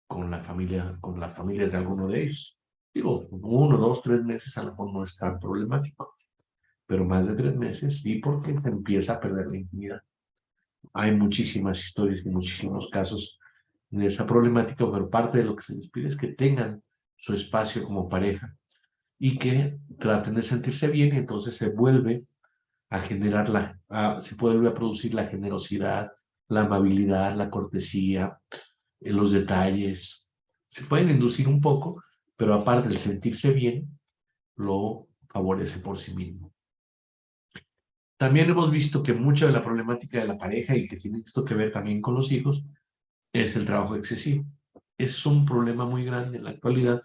con la familia, con las familias de alguno de ellos. Digo, 1, 2, 3 meses a lo mejor no es tan problemático, pero más de 3 meses sí, porque se empieza a perder la intimidad. Hay muchísimas historias y muchísimos casos de esa problemática, pero parte de lo que se les pide es que tengan su espacio como pareja y que traten de sentirse bien, y entonces se vuelve a generar se vuelve a producir la generosidad, la amabilidad, la cortesía, los detalles. Se pueden inducir un poco, pero aparte del sentirse bien, lo favorece por sí mismo. También hemos visto que mucha de la problemática de la pareja y que tiene esto que ver también con los hijos es el trabajo excesivo. Es un problema muy grande en la actualidad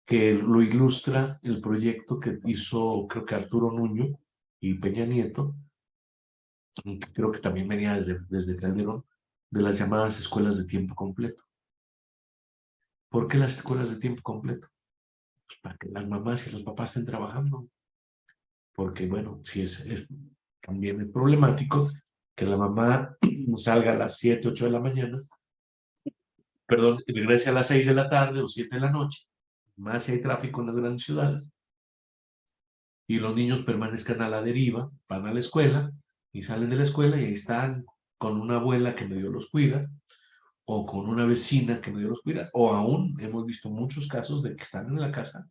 que lo ilustra el proyecto que hizo, creo que Arturo Nuño y Peña Nieto, que creo que también venía desde Calderón, de las llamadas escuelas de tiempo completo. ¿Por qué las escuelas de tiempo completo? Pues para que las mamás y los papás estén trabajando. Porque, bueno, sí también es problemático que la mamá salga a las 7, 8 de la mañana, perdón, y regrese a las 6 de la tarde o 7 de la noche, más si hay tráfico en las grandes ciudades, y los niños permanezcan a la deriva, van a la escuela y salen de la escuela y ahí están con una abuela que medio los cuida, o con una vecina que medio los cuida, o aún hemos visto muchos casos de que están en la casa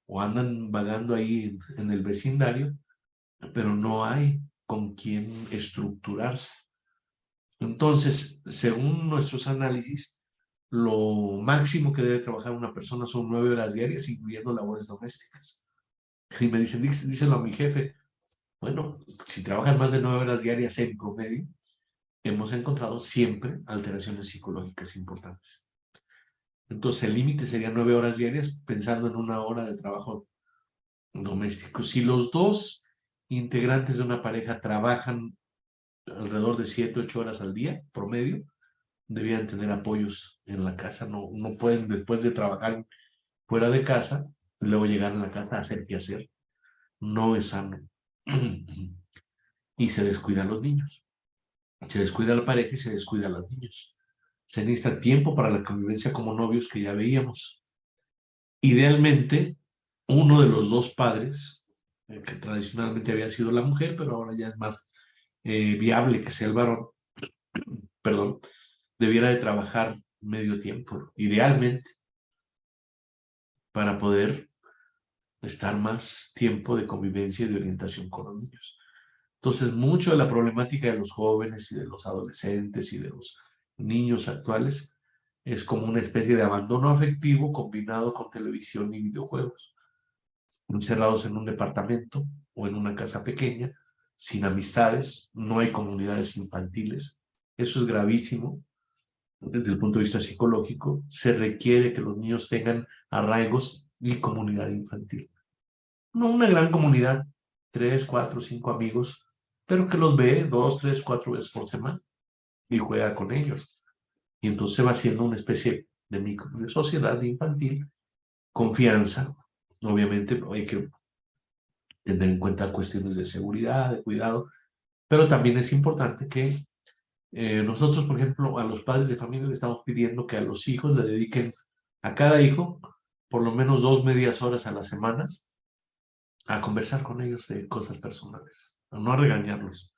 o andan vagando ahí en el vecindario, pero no hay con quién estructurarse. Entonces, según nuestros análisis, lo máximo que debe trabajar una persona son 9 horas diarias, incluyendo labores domésticas. Y me dicen, díselo a mi jefe. Bueno, si trabajas más de 9 horas diarias en promedio, hemos encontrado siempre alteraciones psicológicas importantes. Entonces, el límite sería 9 horas diarias, pensando en 1 hora de trabajo doméstico. Si los dos integrantes de una pareja trabajan alrededor de 7, 8 horas al día, promedio, debían tener apoyos en la casa. No pueden, después de trabajar fuera de casa, luego llegar a la casa a hacer qué hacer. No es sano. Y se descuidan los niños. Se descuida la pareja y se descuida a los niños. Se necesita tiempo para la convivencia como novios que ya veíamos. Idealmente, uno de los dos padres, que tradicionalmente había sido la mujer, pero ahora ya es más viable que sea el varón, perdón, debiera de trabajar medio tiempo, idealmente, para poder estar más tiempo de convivencia y de orientación con los niños. Entonces, mucho de la problemática de los jóvenes y de los adolescentes y de los niños actuales es como una especie de abandono afectivo combinado con televisión y videojuegos. encerrados en un departamento o en una casa pequeña, sin amistades, no hay comunidades infantiles. Eso es gravísimo desde el punto de vista psicológico. Se requiere que los niños tengan arraigos y comunidad infantil. No una gran comunidad, 3, 4, 5 amigos, pero que los ve 2, 3, 4 veces por semana y juega con ellos. Y entonces va siendo una especie de sociedad infantil, confianza. Obviamente hay que tener en cuenta cuestiones de seguridad, de cuidado, pero también es importante que nosotros, por ejemplo, a los padres de familia le estamos pidiendo que a los hijos le dediquen a cada hijo por lo menos 2 medias horas a la semana a conversar con ellos de cosas personales, no a regañarlos,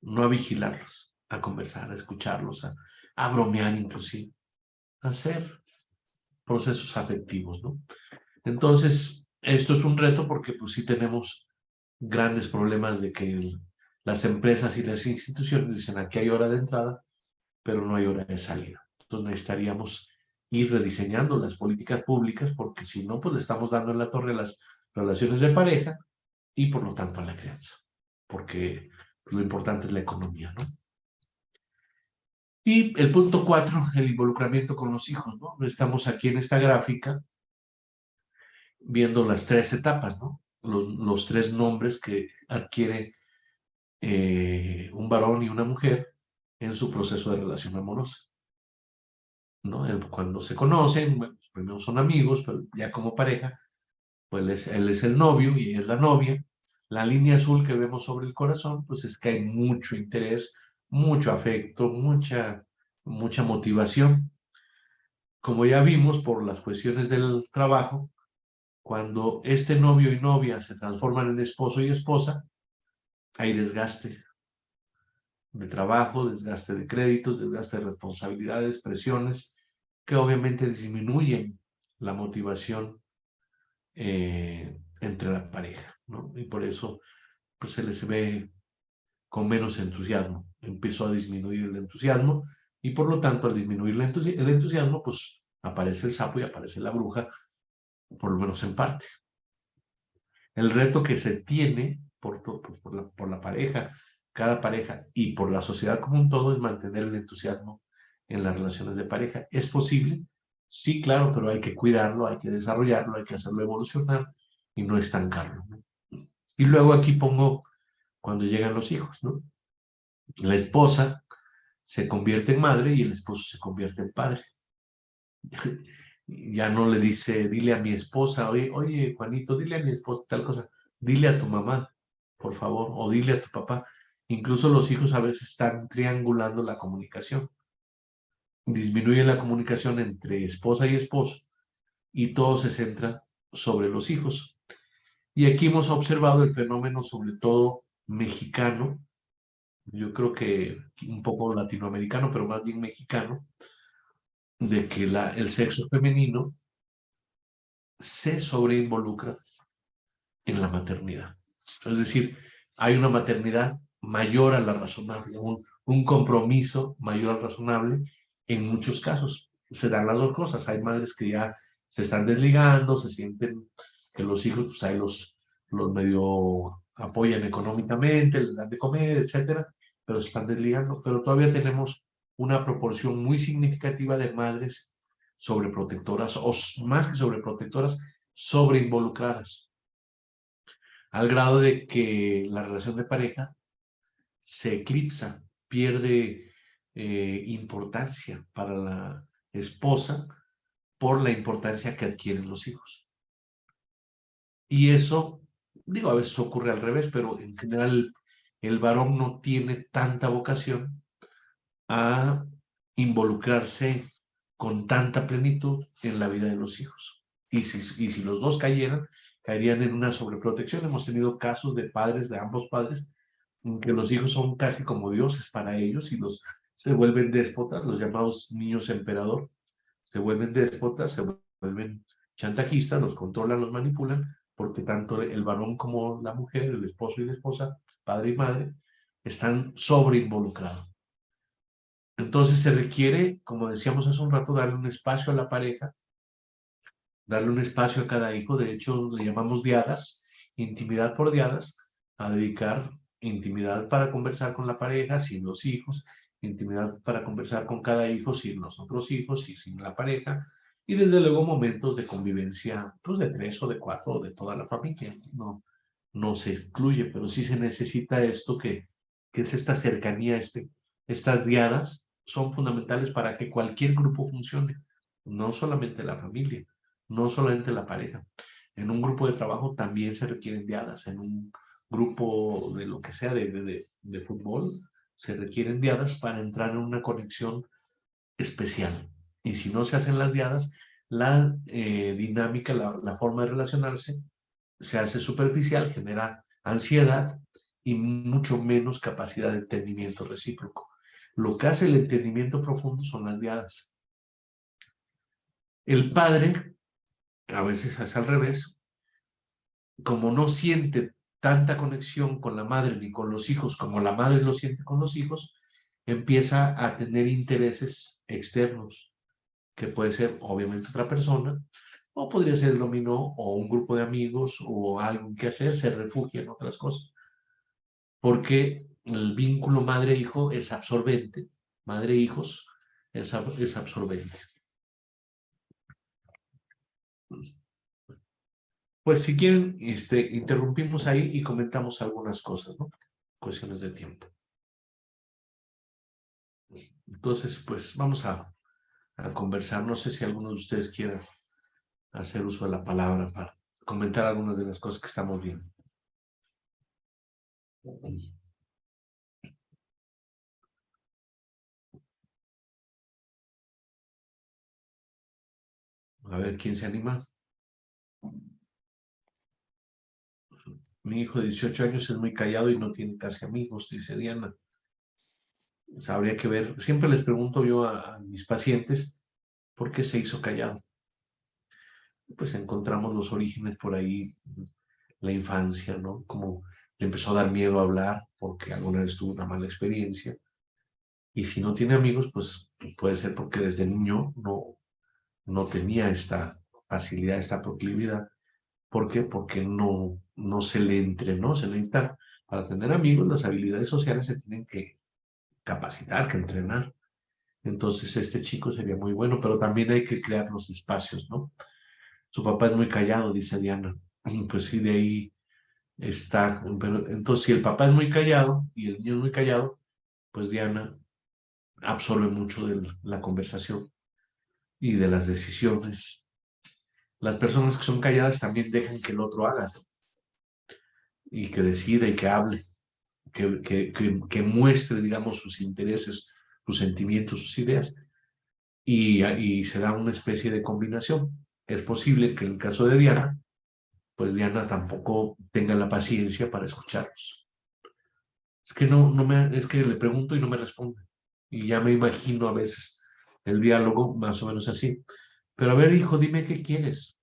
no a vigilarlos, a conversar, a escucharlos, a bromear inclusive, a hacer procesos afectivos, ¿no? Entonces, esto es un reto porque pues sí tenemos grandes problemas de que las empresas y las instituciones dicen aquí hay hora de entrada, pero no hay hora de salida. Entonces necesitaríamos ir rediseñando las políticas públicas porque si no, pues le estamos dando en la torre a las relaciones de pareja y por lo tanto a la crianza, porque pues, lo importante es la economía, ¿no? Y el punto 4, el involucramiento con los hijos, ¿no? Estamos aquí en esta gráfica viendo las 3 etapas, ¿no? Los 3 nombres que adquiere un varón y una mujer en su proceso de relación amorosa, ¿no? Cuando se conocen, bueno, primero son amigos, pero ya como pareja, pues él es el novio y ella es la novia. La línea azul que vemos sobre el corazón, pues es que hay mucho interés, mucho afecto, mucha motivación. Como ya vimos por las cuestiones del trabajo, cuando este novio y novia se transforman en esposo y esposa, hay desgaste de trabajo, desgaste de créditos, desgaste de responsabilidades, presiones, que obviamente disminuyen la motivación entre la pareja, ¿no? Y por eso pues, se les ve con menos entusiasmo. Empezó a disminuir el entusiasmo y por lo tanto al disminuir el entusiasmo, pues aparece el sapo y aparece la bruja, por lo menos en parte. El reto que se tiene por la pareja, cada pareja y por la sociedad como un todo es mantener el entusiasmo en las relaciones de pareja. ¿Es posible? Sí, claro, pero hay que cuidarlo, hay que desarrollarlo, hay que hacerlo evolucionar y no estancarlo, ¿no? Y luego aquí pongo cuando llegan los hijos, ¿no? La esposa se convierte en madre y el esposo se convierte en padre. Ya no le dice, dile a mi esposa, oye, Juanito, dile a mi esposa tal cosa, dile a tu mamá, por favor, o dile a tu papá. Incluso los hijos a veces están triangulando la comunicación. Disminuye la comunicación entre esposa y esposo y todo se centra sobre los hijos. Y aquí hemos observado el fenómeno, sobre todo mexicano, yo creo que un poco latinoamericano, pero más bien mexicano, de que el sexo femenino se sobreinvolucra en la maternidad. Es decir, hay una maternidad mayor a la razonable, un compromiso mayor al razonable en muchos casos. Se dan las dos cosas. Hay madres que ya se están desligando, se sienten que los hijos, pues ahí los medio apoyan económicamente, les dan de comer, etcétera, pero se están desligando. Pero todavía tenemos una proporción muy significativa de madres sobreprotectoras, o más que sobreprotectoras, sobreinvolucradas, al grado de que la relación de pareja se eclipsa, pierde importancia para la esposa por la importancia que adquieren los hijos. Y eso, digo, a veces ocurre al revés, pero en general el varón no tiene tanta vocación a involucrarse con tanta plenitud en la vida de los hijos. Y si los dos caerían en una sobreprotección. Hemos tenido casos de padres, de ambos padres, en que los hijos son casi como dioses para ellos y se vuelven déspotas, los llamados niños emperador, se vuelven déspotas, se vuelven chantajistas, los controlan, los manipulan, porque tanto el varón como la mujer, el esposo y la esposa, padre y madre, están sobreinvolucrados. Entonces se requiere, como decíamos hace un rato, darle un espacio a la pareja darle un espacio a cada hijo. De hecho, le llamamos diadas, intimidad por diadas, a dedicar intimidad para conversar con la pareja, sin los hijos, intimidad para conversar con cada hijo, sin los otros hijos y sin la pareja, y desde luego momentos de convivencia, pues de 3 o de 4 o de toda la familia. No se excluye, pero sí se necesita esto que es esta cercanía, estas diadas son fundamentales para que cualquier grupo funcione, no solamente la familia, no solamente la pareja. En un grupo de trabajo también se requieren diadas, en un grupo de lo que sea, de fútbol, se requieren diadas para entrar en una conexión especial. Y si no se hacen las diadas, la dinámica, la forma de relacionarse se hace superficial, genera ansiedad y mucho menos capacidad de entendimiento recíproco. Lo que hace el entendimiento profundo son las diadas. El padre, a veces es al revés, como no siente tanta conexión con la madre ni con los hijos como la madre lo siente con los hijos, empieza a tener intereses externos, que puede ser obviamente otra persona, o podría ser el dominó, o un grupo de amigos, o algo que hacer, se refugia en otras cosas. Porque el vínculo madre-hijo es absorbente, madre-hijos es absorbente. Pues si quieren, interrumpimos ahí y comentamos algunas cosas, ¿no? Cuestiones de tiempo. Entonces, pues vamos a conversar. No sé si alguno de ustedes quiera hacer uso de la palabra para comentar algunas de las cosas que estamos viendo. A ver, ¿quién se anima? Mi hijo de 18 años es muy callado y no tiene casi amigos, dice Diana. Pues habría que ver. Siempre les pregunto yo a mis pacientes por qué se hizo callado. Pues encontramos los orígenes por ahí, la infancia, ¿no? Como le empezó a dar miedo a hablar porque alguna vez tuvo una mala experiencia. Y si no tiene amigos, pues puede ser porque desde niño no tenía esta facilidad, esta proclividad. ¿Por qué? Porque no se le entrenó, se le necesita, para tener amigos, las habilidades sociales se tienen que capacitar, que entrenar. Entonces este chico sería muy bueno, pero también hay que crear los espacios, ¿no? Su papá es muy callado, dice Diana. Pues sí, de ahí está. Pero, entonces, si el papá es muy callado y el niño es muy callado, pues Diana absorbe mucho de la conversación y de las decisiones. Las personas que son calladas también dejan que el otro haga y que decida y que hable, que muestre, digamos, sus intereses, sus sentimientos, sus ideas. Y se da una especie de combinación. Es posible que en el caso de Diana, pues Diana tampoco tenga la paciencia para escucharlos. Es que es que le pregunto y no me responde. Y ya me imagino a veces el diálogo más o menos así. Pero a ver, hijo, dime qué quieres.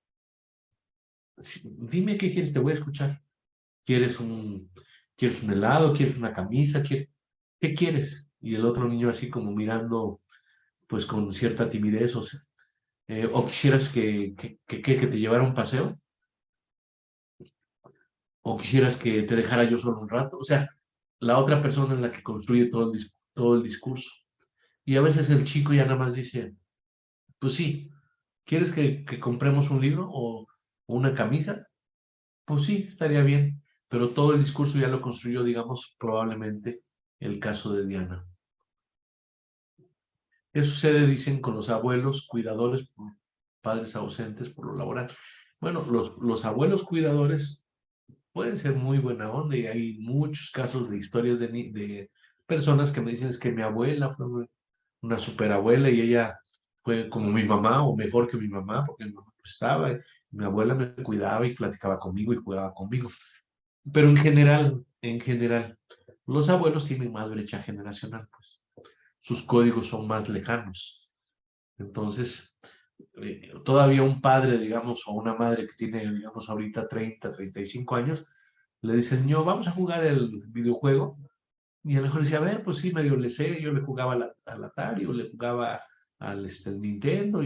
Dime qué quieres, te voy a escuchar. ¿Quieres un helado? ¿Quieres una camisa? ¿Qué quieres? Y el otro niño así como mirando, pues con cierta timidez, o quisieras que te llevara un paseo, o quisieras que te dejara yo solo un rato. O sea, la otra persona es la que construye todo el discurso. Y a veces el chico ya nada más dice, pues sí, ¿quieres que compremos un libro o una camisa? Pues sí, estaría bien. Pero todo el discurso ya lo construyó, digamos, probablemente el caso de Diana. ¿Qué sucede, dicen, con los abuelos cuidadores por padres ausentes por lo laboral? Bueno, los abuelos cuidadores pueden ser muy buena onda y hay muchos casos de historias de personas que me dicen es que mi abuela fue una superabuela y ella fue como mi mamá o mejor que mi mamá porque mi mamá no estaba. Mi abuela me cuidaba y platicaba conmigo y jugaba conmigo. Pero en general, los abuelos tienen más brecha generacional, pues. Sus códigos son más lejanos. Entonces, todavía un padre, digamos, o una madre que tiene, digamos, ahorita 35 años, le dice, niño, vamos a jugar el videojuego. Y a lo mejor decía, a ver, pues sí, medio le sé, yo le jugaba al Atari o le jugaba al Nintendo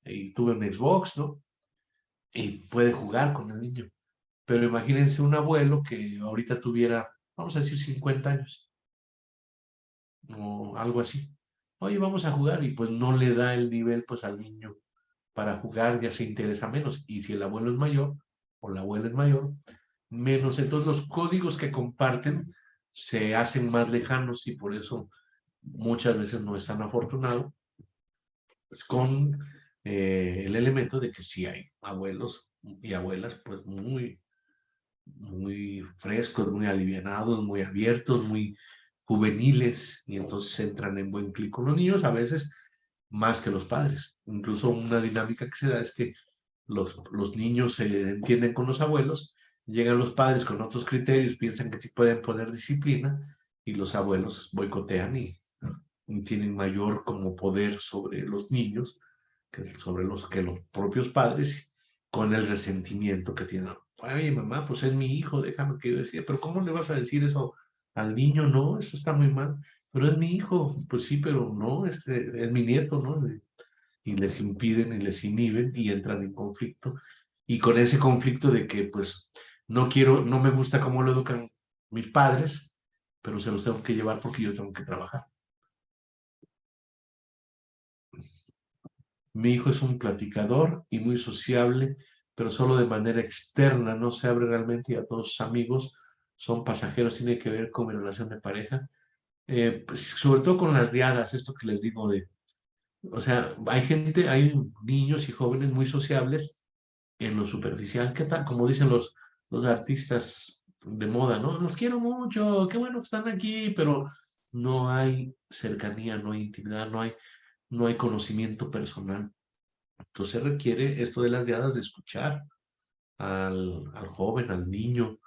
y tuve un Xbox, ¿no? y puede jugar con el niño. Pero imagínense un abuelo que ahorita tuviera, vamos a decir, 50 años o algo así. Oye, vamos a jugar y pues no le da el nivel pues al niño para jugar, ya se interesa menos. Y si el abuelo es mayor o la abuela es mayor, menos. Entonces los códigos que comparten se hacen más lejanos y por eso muchas veces no es tan afortunado pues, con el elemento de que sí hay abuelos y abuelas pues muy frescos, muy alivianados, muy abiertos, muy juveniles, y entonces entran en buen clic con los niños, a veces más que los padres. Incluso una dinámica que se da es que los niños se entienden con los abuelos, llegan los padres con otros criterios, piensan que sí pueden poner disciplina, y los abuelos boicotean y tienen mayor como poder sobre los niños sobre que los propios padres con el resentimiento que tienen. Oye, mamá, pues es mi hijo, déjame que yo decía, pero ¿cómo le vas a decir eso al niño? No, eso está muy mal. Pero es mi hijo, pues sí, pero no, es mi nieto, ¿no? Y les impiden y les inhiben y entran en conflicto. Y con ese conflicto de que, pues, no quiero, no me gusta cómo lo educan mis padres, pero se los tengo que llevar porque yo tengo que trabajar. Mi hijo es un platicador y muy sociable, pero solo de manera externa, no se abre realmente y a todos sus amigos son pasajeros, tiene que ver con mi relación de pareja. Pues, sobre todo con las diadas, esto que les digo o sea, hay gente, hay niños y jóvenes muy sociables en lo superficial, ¿qué tal? Como dicen los artistas de moda, ¿no? Los quiero mucho, qué bueno que están aquí, pero no hay cercanía, no hay intimidad, no hay conocimiento personal. Entonces requiere esto de las diadas de escuchar al joven, al niño,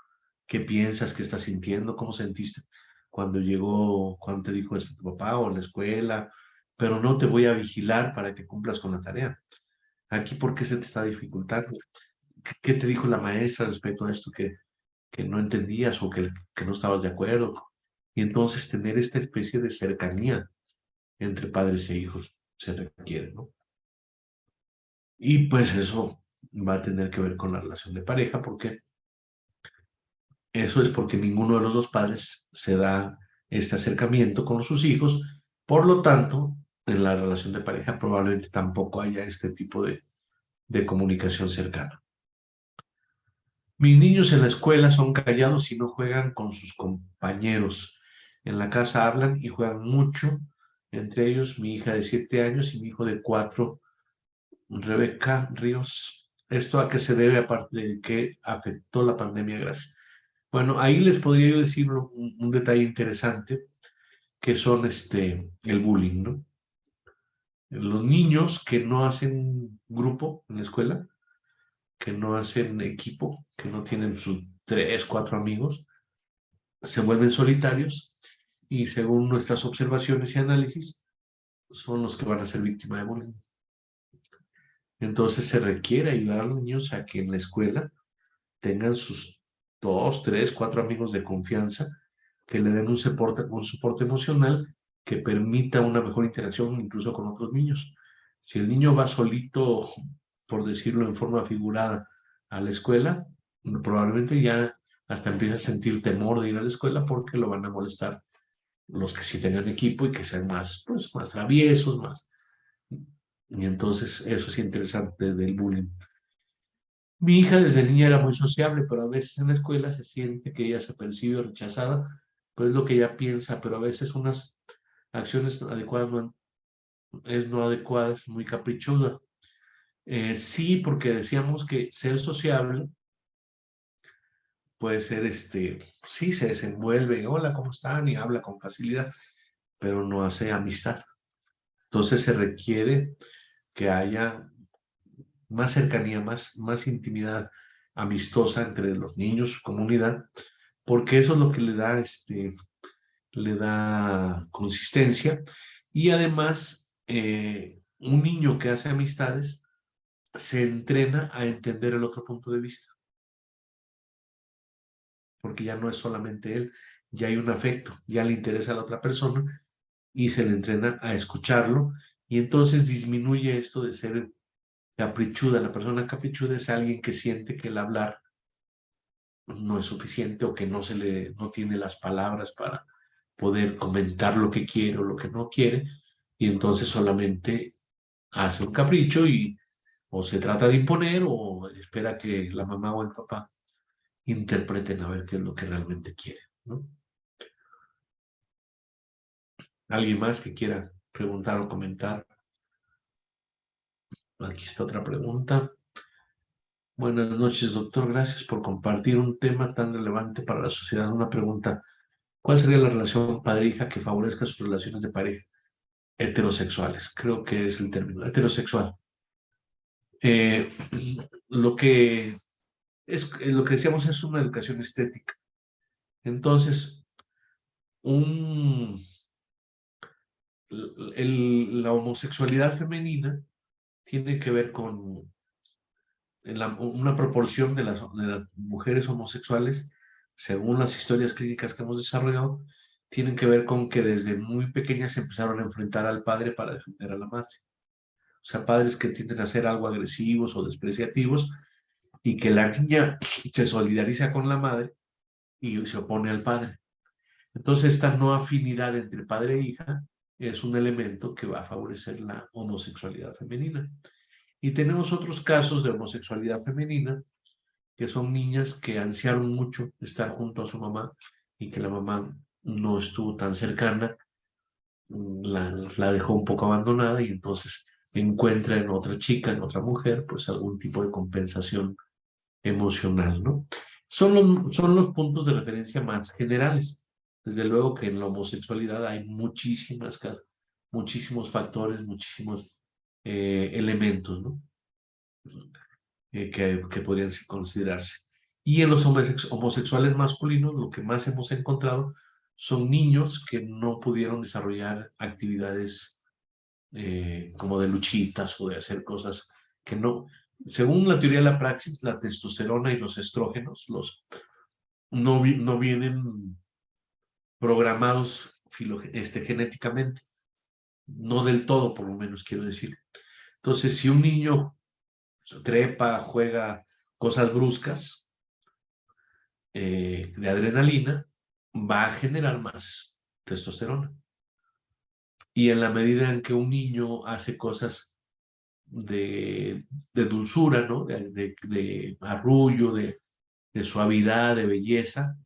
qué piensas, qué estás sintiendo, cómo sentiste cuando llegó, cuando te dijo esto tu papá o en la escuela, pero no te voy a vigilar para que cumplas con la tarea. Aquí, ¿por qué se te está dificultando? ¿Qué te dijo la maestra respecto a esto que no entendías o que no estabas de acuerdo? Y entonces tener esta especie de cercanía entre padres e hijos se requiere, ¿no? Y pues eso va a tener que ver con la relación de pareja, porque eso es porque ninguno de los dos padres se da este acercamiento con sus hijos. Por lo tanto, en la relación de pareja probablemente tampoco haya este tipo de comunicación cercana. Mis niños en la escuela son callados y no juegan con sus compañeros. En la casa hablan y juegan mucho, entre ellos mi hija de 7 años y mi hijo de 4, Rebeca Ríos. ¿Esto a qué se debe aparte de que afectó la pandemia? Gracias. Bueno, ahí les podría yo decir un detalle interesante, que son el bullying, ¿no? Los niños que no hacen grupo en la escuela, que no hacen equipo, que no tienen sus 3, 4 amigos, se vuelven solitarios y según nuestras observaciones y análisis, son los que van a ser víctimas de bullying. Entonces se requiere ayudar a los niños a que en la escuela tengan sus 2, 3, 4 amigos de confianza que le den un soporte emocional que permita una mejor interacción incluso con otros niños. Si el niño va solito, por decirlo en forma figurada, a la escuela, probablemente ya hasta empieza a sentir temor de ir a la escuela porque lo van a molestar los que sí tengan equipo y que sean más, pues, más traviesos, más. Y entonces eso es interesante del bullying. Mi hija desde niña era muy sociable, pero a veces en la escuela se siente que ella se percibe rechazada, pues es lo que ella piensa, pero a veces unas acciones adecuadas no adecuadas, muy caprichuda. Sí, porque decíamos que ser sociable puede ser, sí, se desenvuelve, hola, ¿cómo están? Y habla con facilidad, pero no hace amistad. Entonces se requiere que haya más cercanía, más intimidad amistosa entre los niños, su comunidad, porque eso es lo que le da consistencia y además un niño que hace amistades se entrena a entender el otro punto de vista, porque ya no es solamente él, ya hay un afecto, ya le interesa a la otra persona y se le entrena a escucharlo y entonces disminuye esto de ser caprichuda. La persona caprichuda es alguien que siente que el hablar no es suficiente o que no tiene las palabras para poder comentar lo que quiere o lo que no quiere, y entonces solamente hace un capricho y o se trata de imponer o espera que la mamá o el papá interpreten a ver qué es lo que realmente quiere, ¿no? ¿Alguien más que quiera preguntar o comentar? Aquí está otra pregunta. Buenas noches, doctor. Gracias por compartir un tema tan relevante para la sociedad. Una pregunta. ¿Cuál sería la relación padre-hija que favorezca sus relaciones de pareja heterosexuales? Creo que es el término, heterosexual. Eh, lo que lo que decíamos es una educación estética. Entonces, un, la homosexualidad femenina tiene que ver con una proporción de las mujeres homosexuales, según las historias clínicas que hemos desarrollado, tienen que ver con que desde muy pequeñas se empezaron a enfrentar al padre para defender a la madre. O sea, padres que tienden a ser algo agresivos o despreciativos y que la niña se solidariza con la madre y se opone al padre. Entonces, esta no afinidad entre padre e hija es un elemento que va a favorecer la homosexualidad femenina. Y tenemos otros casos de homosexualidad femenina, que son niñas que ansiaron mucho estar junto a su mamá y que la mamá no estuvo tan cercana, la dejó un poco abandonada y entonces encuentra en otra chica, en otra mujer, pues algún tipo de compensación emocional, ¿no? Son los puntos de referencia más generales. Desde luego que en la homosexualidad hay muchísimos factores, muchísimos elementos, ¿no? Que podrían considerarse. Y en los homosexuales masculinos, lo que más hemos encontrado son niños que no pudieron desarrollar actividades como de luchitas o de hacer cosas que no. Según la teoría de la praxis, la testosterona y los estrógenos no vienen programados genéticamente, no del todo, por lo menos quiero decir. Entonces, si un niño trepa, juega cosas bruscas de adrenalina, va a generar más testosterona. Y en la medida en que un niño hace cosas de dulzura, ¿no? De arrullo, de suavidad, de belleza,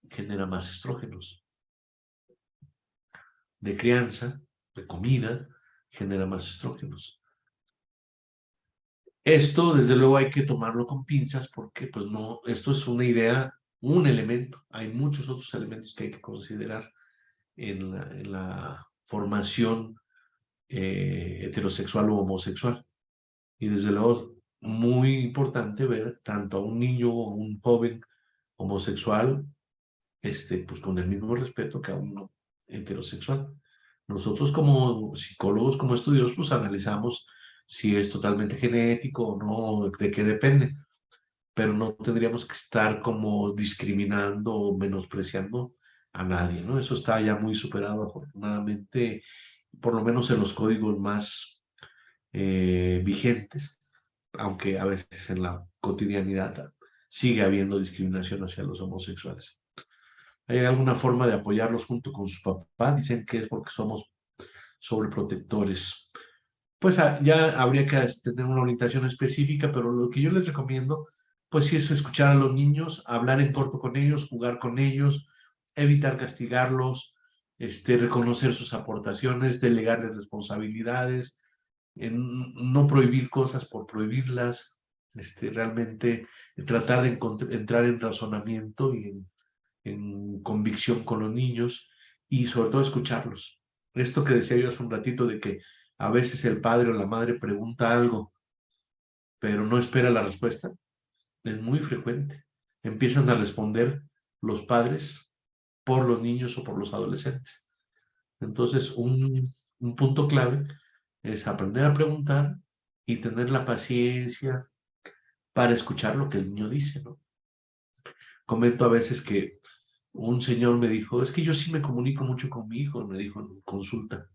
genera más estrógenos. De crianza, de comida, genera más estrógenos. Esto, desde luego, hay que tomarlo con pinzas porque, pues, no, esto es una idea, un elemento. Hay muchos otros elementos que hay que considerar en la formación heterosexual o homosexual. Y desde luego, muy importante ver tanto a un niño o a un joven homosexual, pues con el mismo respeto que a uno heterosexual. Nosotros como psicólogos, como estudios, pues analizamos si es totalmente genético o no, de qué depende, pero no tendríamos que estar como discriminando o menospreciando a nadie, ¿no? Eso está ya muy superado afortunadamente, por lo menos en los códigos más vigentes, aunque a veces en la cotidianidad sigue habiendo discriminación hacia los homosexuales. ¿Hay alguna forma de apoyarlos junto con sus papás? Dicen que es porque somos sobreprotectores. Pues ya habría que tener una orientación específica, pero lo que yo les recomiendo, pues sí es escuchar a los niños, hablar en corto con ellos, jugar con ellos, evitar castigarlos, reconocer sus aportaciones, delegarles responsabilidades, no prohibir cosas por prohibirlas, realmente tratar de entrar en razonamiento y en convicción con los niños y sobre todo escucharlos. Esto que decía yo hace un ratito de que a veces el padre o la madre pregunta algo, pero no espera la respuesta, es muy frecuente. Empiezan a responder los padres por los niños o por los adolescentes. Entonces, un punto clave es aprender a preguntar y tener la paciencia para escuchar lo que el niño dice, ¿no? Comento a veces que un señor me dijo, es que yo sí me comunico mucho con mi hijo, me dijo en consulta.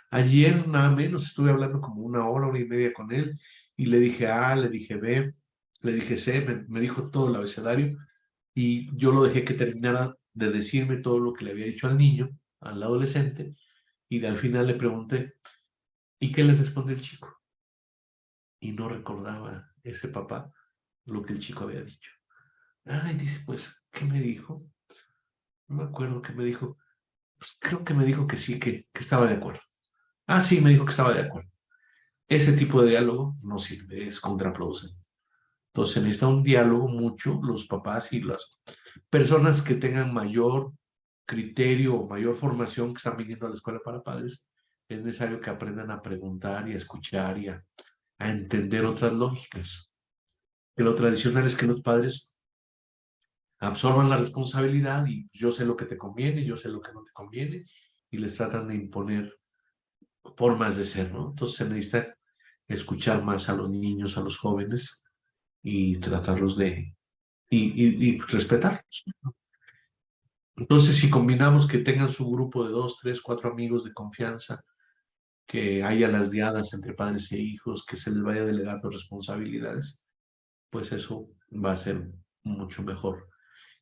Ayer nada menos estuve hablando como una hora y media con él y le dije A, le dije B, le dije C, me dijo todo el abecedario, y yo lo dejé que terminara de decirme todo lo que le había dicho al niño, al adolescente, y al final le pregunté, ¿y qué le responde el chico? Y no recordaba ese papá lo que el chico había dicho. Ay, dice, pues, ¿qué me dijo? No me acuerdo qué me dijo. Pues creo que me dijo que sí, que estaba de acuerdo. Ah, sí, me dijo que estaba de acuerdo. Ese tipo de diálogo no sirve, es contraproducente. Entonces se necesita un diálogo mucho, los papás y las personas que tengan mayor criterio o mayor formación que están viniendo a la escuela para padres, es necesario que aprendan a preguntar y a escuchar y a entender otras lógicas. Que lo tradicional es que los padres absorban la responsabilidad y yo sé lo que te conviene, yo sé lo que no te conviene, y les tratan de imponer formas de ser, ¿no? Entonces se necesita escuchar más a los niños, a los jóvenes y tratarlos y respetarlos. Entonces, si combinamos que tengan su grupo de 2, 3, 4 amigos de confianza, que haya las diadas entre padres e hijos, que se les vaya delegando responsabilidades, pues eso va a ser mucho mejor.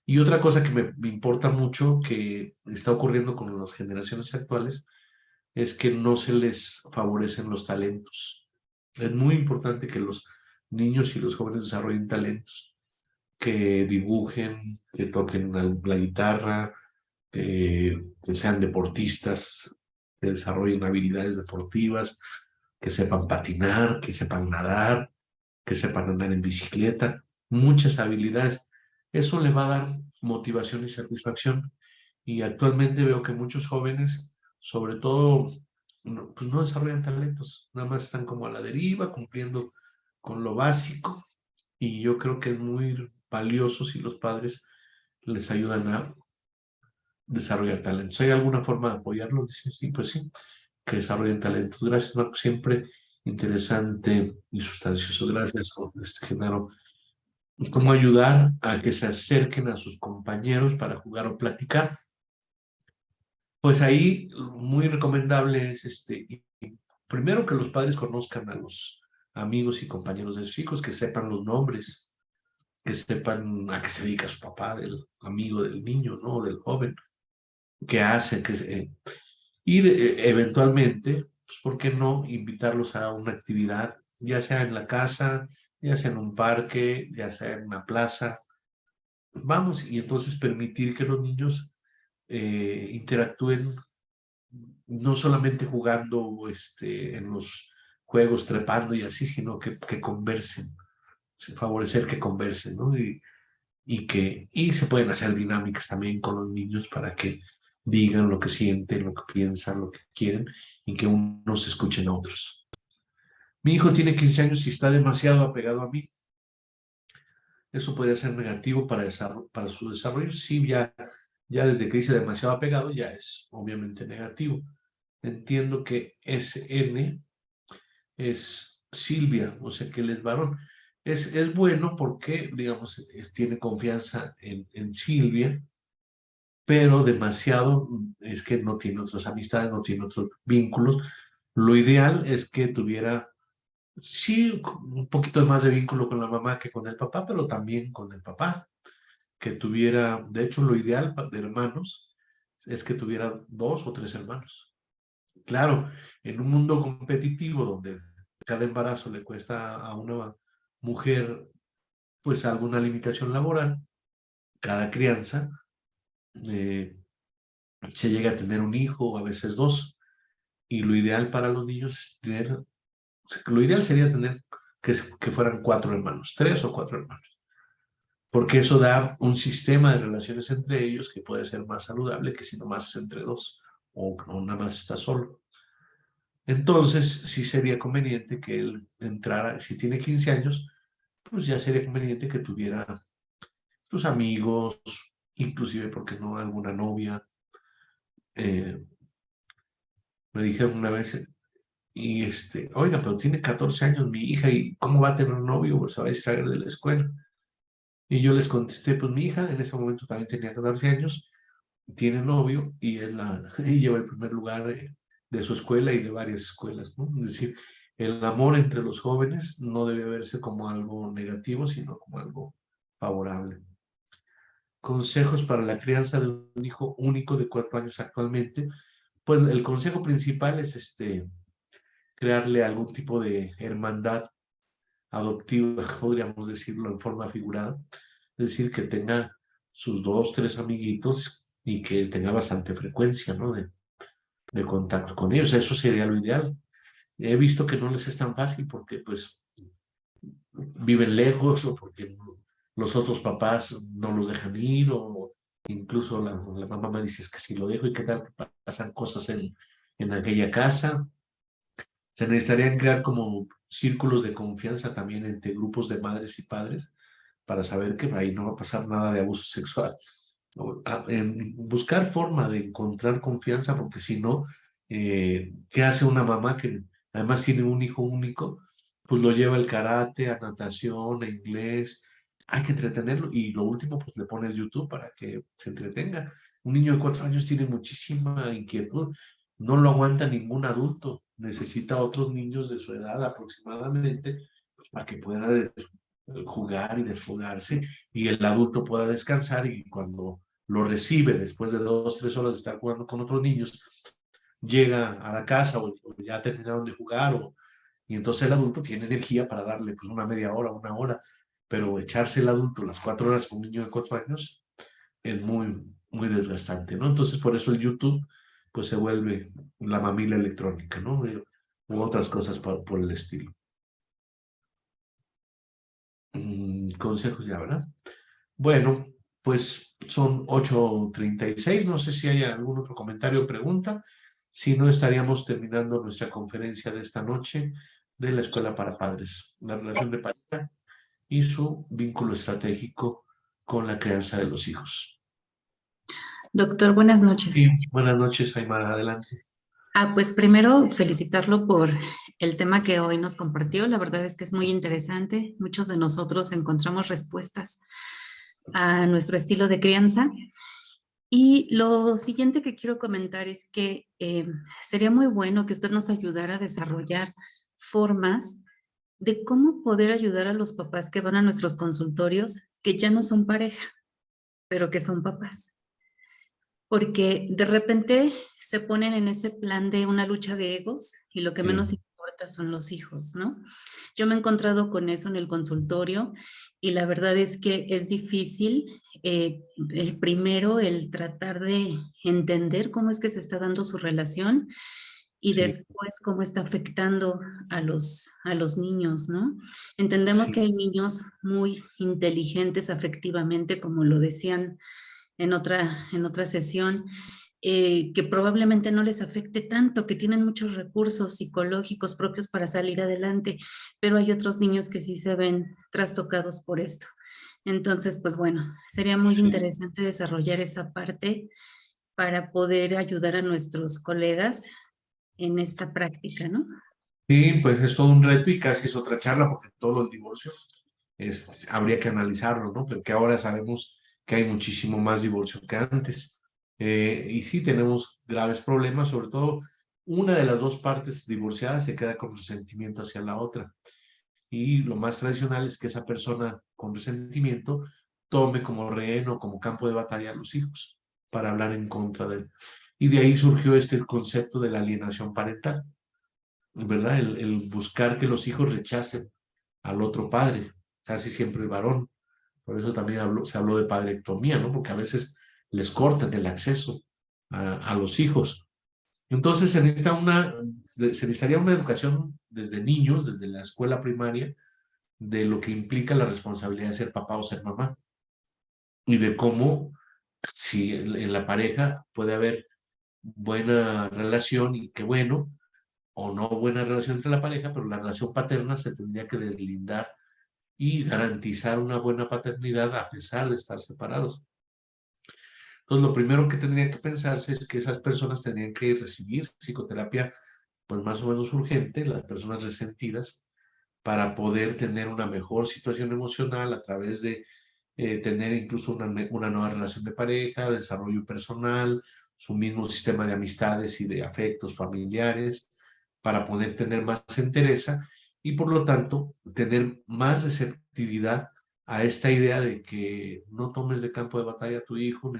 Y otra cosa que me importa mucho que está ocurriendo con las generaciones actuales es que no se les favorecen los talentos. Es muy importante que los niños y los jóvenes desarrollen talentos, que dibujen, que toquen la guitarra, que sean deportistas, que desarrollen habilidades deportivas, que sepan patinar, que sepan nadar, que sepan andar en bicicleta, muchas habilidades. Eso le va a dar motivación y satisfacción. Y actualmente veo que muchos jóvenes, sobre todo, no, pues no desarrollan talentos, nada más están como a la deriva, cumpliendo con lo básico. Y yo creo que es muy valioso si los padres les ayudan a desarrollar talentos. ¿Hay alguna forma de apoyarlo? Dice, sí, pues sí, que desarrollen talentos. Gracias, Marco. Siempre interesante y sustancioso. Gracias, Genaro. ¿Cómo ayudar a que se acerquen a sus compañeros para jugar o platicar? Pues ahí muy recomendable es primero que los padres conozcan a los amigos y compañeros de sus hijos, que sepan los nombres, que sepan a qué se dedica su papá, del amigo del niño, ¿no? Del joven, qué hace, y eventualmente, pues, ¿por qué no invitarlos a una actividad, ya sea en la casa, ya sea en un parque, ya sea en una plaza? Vamos, y entonces permitir que los niños interactúen no solamente jugando en los juegos, trepando y así, sino que conversen, favorecer que conversen, ¿no? Y se pueden hacer dinámicas también con los niños para que digan lo que sienten, lo que piensan, lo que quieren y que unos escuchen a otros. Mi hijo tiene 15 años y está demasiado apegado a mí. Eso puede ser negativo para su desarrollo. Sí, ya desde que dice demasiado apegado ya es obviamente negativo. Entiendo que SN es Silvia, o sea que él es varón. Es bueno porque, digamos, tiene confianza en Silvia, pero demasiado es que no tiene otras amistades, no tiene otros vínculos. Lo ideal es que tuviera, sí, un poquito más de vínculo con la mamá que con el papá, pero también con el papá. Que tuviera, de hecho, lo ideal de hermanos es que tuviera 2 o 3 hermanos. Claro, en un mundo competitivo donde cada embarazo le cuesta a una mujer pues alguna limitación laboral, cada crianza, eh, se llega a tener un hijo o a veces 2. Y lo ideal para los niños es tener, lo ideal sería tener que fueran 4 hermanos, 3 o 4 hermanos, porque eso da un sistema de relaciones entre ellos que puede ser más saludable que si nomás es entre 2 o nada más está solo. Entonces, sí sería conveniente que él entrara, si tiene 15 años, pues ya sería conveniente que tuviera sus amigos, inclusive, ¿porque no?, alguna novia. Eh, Me dijeron una vez, y oiga, pero tiene 14 años mi hija, ¿y cómo va a tener un novio? Pues se va a distraer de la escuela. Y yo les contesté, pues mi hija en ese momento también tenía 14 años, tiene novio y, y lleva el primer lugar de su escuela y de varias escuelas, ¿no? Es decir, el amor entre los jóvenes no debe verse como algo negativo, sino como algo favorable. Consejos para la crianza de un hijo único de 4 años actualmente. Pues el consejo principal es crearle algún tipo de hermandad adoptiva, podríamos decirlo en forma figurada. Es decir, que tenga sus 2, 3 amiguitos y que tenga bastante frecuencia, ¿no? De contacto con ellos. Eso sería lo ideal. He visto que no les es tan fácil porque pues viven lejos o porque los otros papás no los dejan ir o incluso la mamá me dice es que si lo dejo y qué tal que pasan cosas en aquella casa. Se necesitarían crear como círculos de confianza también entre grupos de madres y padres para saber que ahí no va a pasar nada de abuso sexual. Buscar forma de encontrar confianza, porque si no, ¿qué hace una mamá que además tiene un hijo único? Pues lo lleva al karate, a natación, a inglés. Hay que entretenerlo y lo último, pues le pone el YouTube para que se entretenga. Un niño de 4 años tiene muchísima inquietud, no lo aguanta ningún adulto, necesita otros niños de su edad aproximadamente pues, para que pueda jugar y desfogarse y el adulto pueda descansar y cuando lo recibe después de 2, 3 horas de estar jugando con otros niños, llega a la casa o ya terminaron de jugar y entonces el adulto tiene energía para darle pues una media hora, 1 hora, pero echarse el adulto las 4 horas con un niño de 4 años es muy, muy desgastante, ¿no? Entonces por eso el YouTube pues se vuelve la mamila electrónica, ¿no? U otras cosas por el estilo. Consejos ya, ¿verdad? Bueno, pues son 8:36. No sé si hay algún otro comentario o pregunta. Si no, estaríamos terminando nuestra conferencia de esta noche de la Escuela para Padres, la relación de pareja y su vínculo estratégico con la crianza de los hijos. Doctor, buenas noches. Y buenas noches, Aymara, adelante. Pues primero felicitarlo por el tema que hoy nos compartió. La verdad es que es muy interesante. Muchos de nosotros encontramos respuestas a nuestro estilo de crianza. Y lo siguiente que quiero comentar es que sería muy bueno que usted nos ayudara a desarrollar formas de cómo poder ayudar a los papás que van a nuestros consultorios, que ya no son pareja, pero que son papás. Porque de repente se ponen en ese plan de una lucha de egos y lo que menos importa son los hijos, ¿no? Yo me he encontrado con eso en el consultorio y la verdad es que es difícil, primero el tratar de entender cómo es que se está dando su relación y Sí, después cómo está afectando a los niños, ¿no? Entendemos sí, que hay niños muy inteligentes afectivamente, como lo decían en otra sesión, que probablemente no les afecte tanto, que tienen muchos recursos psicológicos propios para salir adelante, pero hay otros niños que sí se ven trastocados por esto. Entonces, pues bueno, sería muy sí. interesante desarrollar esa parte para poder ayudar a nuestros colegas en esta práctica, ¿no? Sí, pues es todo un reto y casi es otra charla porque todos los divorcios habría que analizarlos, ¿no? Porque ahora sabemos que hay muchísimo más divorcio que antes. Y sí tenemos graves problemas, sobre todo una de las dos partes divorciadas se queda con resentimiento hacia la otra. Y lo más tradicional es que esa persona con resentimiento tome como rehén o como campo de batalla a los hijos para hablar en contra de él. Y de ahí surgió este concepto de la alienación parental, ¿verdad? El buscar que los hijos rechacen al otro padre, casi siempre el varón. Por eso también se habló de padrectomía, ¿no? Porque a veces les cortan el acceso a los hijos. Entonces se necesitaría una educación desde niños, desde la escuela primaria, de lo que implica la responsabilidad de ser papá o ser mamá y de cómo si en la pareja puede haber buena relación y qué bueno, o no buena relación entre la pareja, pero la relación paterna se tendría que deslindar y garantizar una buena paternidad a pesar de estar separados. Entonces, lo primero que tendría que pensarse es que esas personas tendrían que recibir psicoterapia, pues más o menos urgente, las personas resentidas, para poder tener una mejor situación emocional a través de tener incluso una nueva relación de pareja, desarrollo personal, su mismo sistema de amistades y de afectos familiares, para poder tener más entereza y por lo tanto tener más receptividad a esta idea de que no tomes de campo de batalla a tu hijo,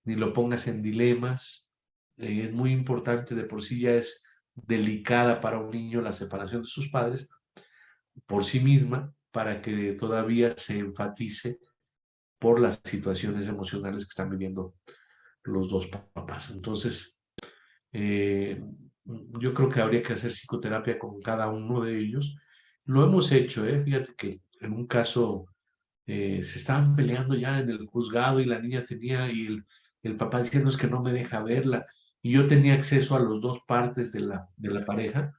ni lo pongas en dilemas. Es muy importante, de por sí ya es delicada para un niño la separación de sus padres por sí misma, para que todavía se enfatice por las situaciones emocionales que están viviendo los dos papás. Entonces, yo creo que habría que hacer psicoterapia con cada uno de ellos. Lo hemos hecho, fíjate que en un caso se estaban peleando ya en el juzgado y la niña tenía, y el papá diciendo es que no me deja verla, y yo tenía acceso a las dos partes de la pareja,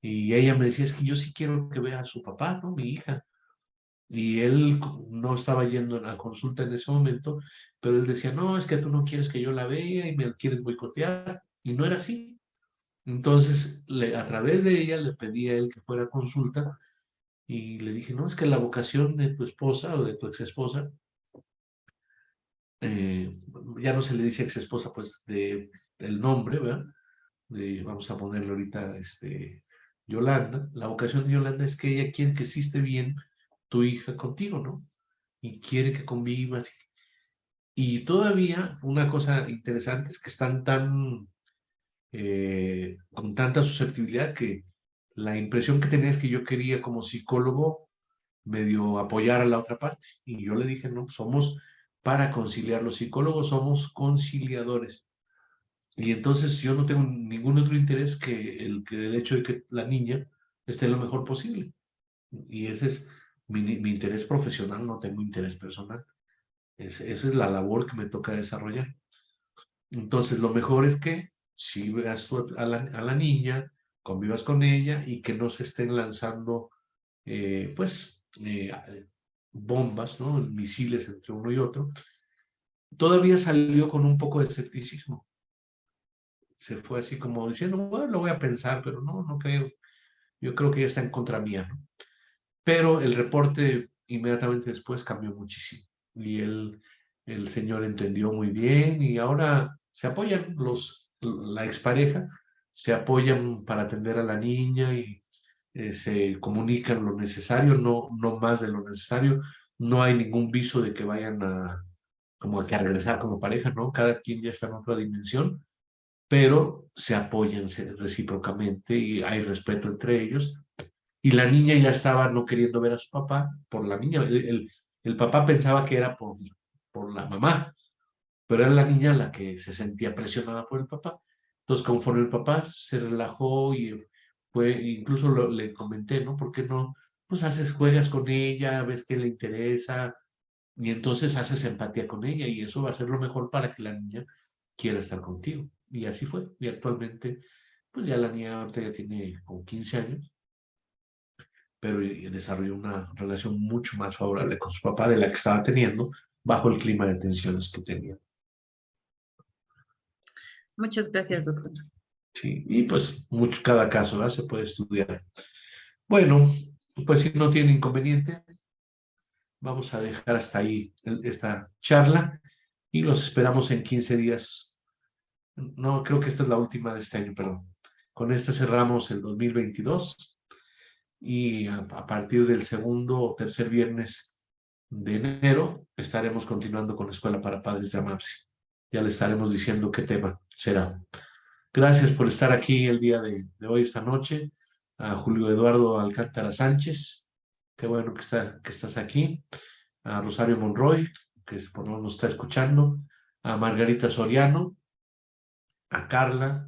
y ella me decía, es que yo sí quiero que vea a su papá, ¿no? Mi hija. Y él no estaba yendo a consulta en ese momento, pero él decía, no, es que tú no quieres que yo la vea y me quieres boicotear. Y no era así. Entonces, a través de ella le pedí a él que fuera a consulta y le dije, no, es que la vocación de tu esposa o de tu ex esposa, eh, ya no se le dice ex esposa, pues del nombre, ¿verdad? Vamos a ponerle ahorita Yolanda. La vocación de Yolanda es que ella quiere que sí esté bien tu hija contigo, ¿no? Y quiere que convivas. Y todavía una cosa interesante es que están con tanta susceptibilidad que la impresión que tenía es que yo quería como psicólogo medio apoyar a la otra parte. Y yo le dije, no, somos para conciliar, los psicólogos somos conciliadores. Y entonces yo no tengo ningún otro interés que el hecho de que la niña esté lo mejor posible. Y ese es mi interés profesional, no tengo interés personal. Esa es la labor que me toca desarrollar. Entonces, lo mejor es que si veas a la niña, convivas con ella y que no se estén lanzando, pues, bombas, ¿no? Misiles entre uno y otro. Todavía salió con un poco de escepticismo. Se fue así como diciendo, bueno, lo voy a pensar, pero no, no creo. Yo creo que ya está en contra mía, ¿no? Pero el reporte inmediatamente después cambió muchísimo. Y el señor entendió muy bien y ahora se apoyan la expareja, se apoyan para atender a la niña y se comunican lo necesario, no, no más de lo necesario. No hay ningún viso de que vayan como a que a regresar como pareja, ¿no? Cada quien ya está en otra dimensión, pero se apoyan recíprocamente y hay respeto entre ellos y la niña ya estaba no queriendo ver a su papá por la niña. El papá pensaba que era por la mamá, pero era la niña la que se sentía presionada por el papá. Entonces, conforme el papá se relajó y incluso le comenté, ¿no? ¿Por qué no? Pues juegas con ella, ves que le interesa y entonces haces empatía con ella y eso va a ser lo mejor para que la niña quiera estar contigo. Y así fue. Y actualmente, pues ya la niña ahorita ya tiene como 15 años, pero desarrolló una relación mucho más favorable con su papá de la que estaba teniendo bajo el clima de tensiones que tenía. Muchas gracias, doctor. Sí, y pues cada caso, ¿verdad? Se puede estudiar. Bueno, pues si no tiene inconveniente, vamos a dejar hasta ahí esta charla y los esperamos en 15 días. No, creo que esta es la última de este año, perdón. Con esta cerramos el 2022 y a partir del segundo o tercer viernes de enero estaremos continuando con la Escuela para Padres de AMAPSI. Ya le estaremos diciendo qué tema será. Gracias por estar aquí el día de hoy, esta noche. A Julio Eduardo Alcántara Sánchez, qué bueno que estás aquí. A Rosario Monroy, que por lo menos nos está escuchando. A Margarita Soriano, a Carla,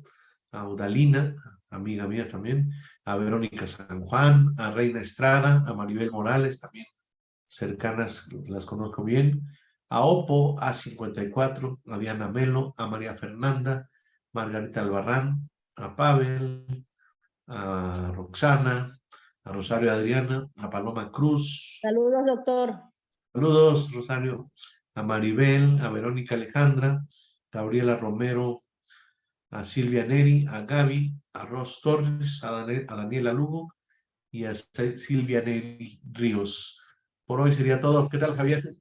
a Udalina, amiga mía también. A Verónica San Juan, a Reina Estrada, a Maribel Morales también cercanas, las conozco bien, a Oppo, A54, a Diana Melo, a María Fernanda, Margarita Albarrán, a Pavel, a Roxana, a Rosario Adriana, a Paloma Cruz. Saludos, doctor. Saludos, Rosario, a Maribel, a Verónica Alejandra, Gabriela Romero, a Silvia Neri, a Gaby, a Ros Torres, a Daniela Lugo y a Silvia Neri Ríos. Por hoy sería todo. ¿Qué tal, Javier?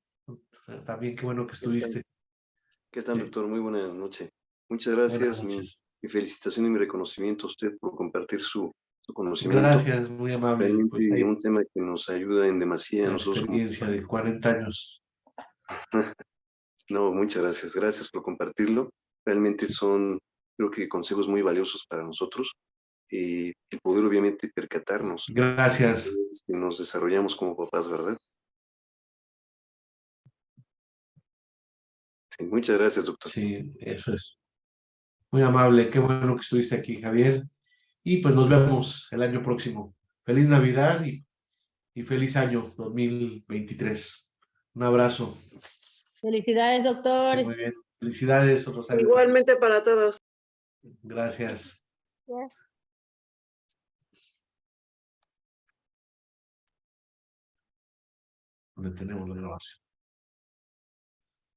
También qué bueno que estuviste. ¿Qué tal, doctor? Muy buena noche. Muchas gracias. Buenas noches. Mi felicitación y mi reconocimiento a usted por compartir su conocimiento. Gracias, muy amable. Realmente Pues hay un tema que nos ayuda en demasía a una nosotros. experiencia de 40 años. No, muchas gracias. Gracias por compartirlo. Realmente son, creo que consejos muy valiosos para nosotros. Y el poder obviamente percatarnos Gracias. que nos desarrollamos como papás, ¿verdad? Sí, muchas gracias, doctor. Sí, eso es. Muy amable. Qué bueno que estuviste aquí, Javier. Y pues nos vemos el año próximo. Feliz Navidad y feliz año 2023. Un abrazo. Felicidades, doctor. Sí, muy bien. Felicidades, Rosario. Igualmente para todos. Gracias. Yes. Donde tenemos la grabación.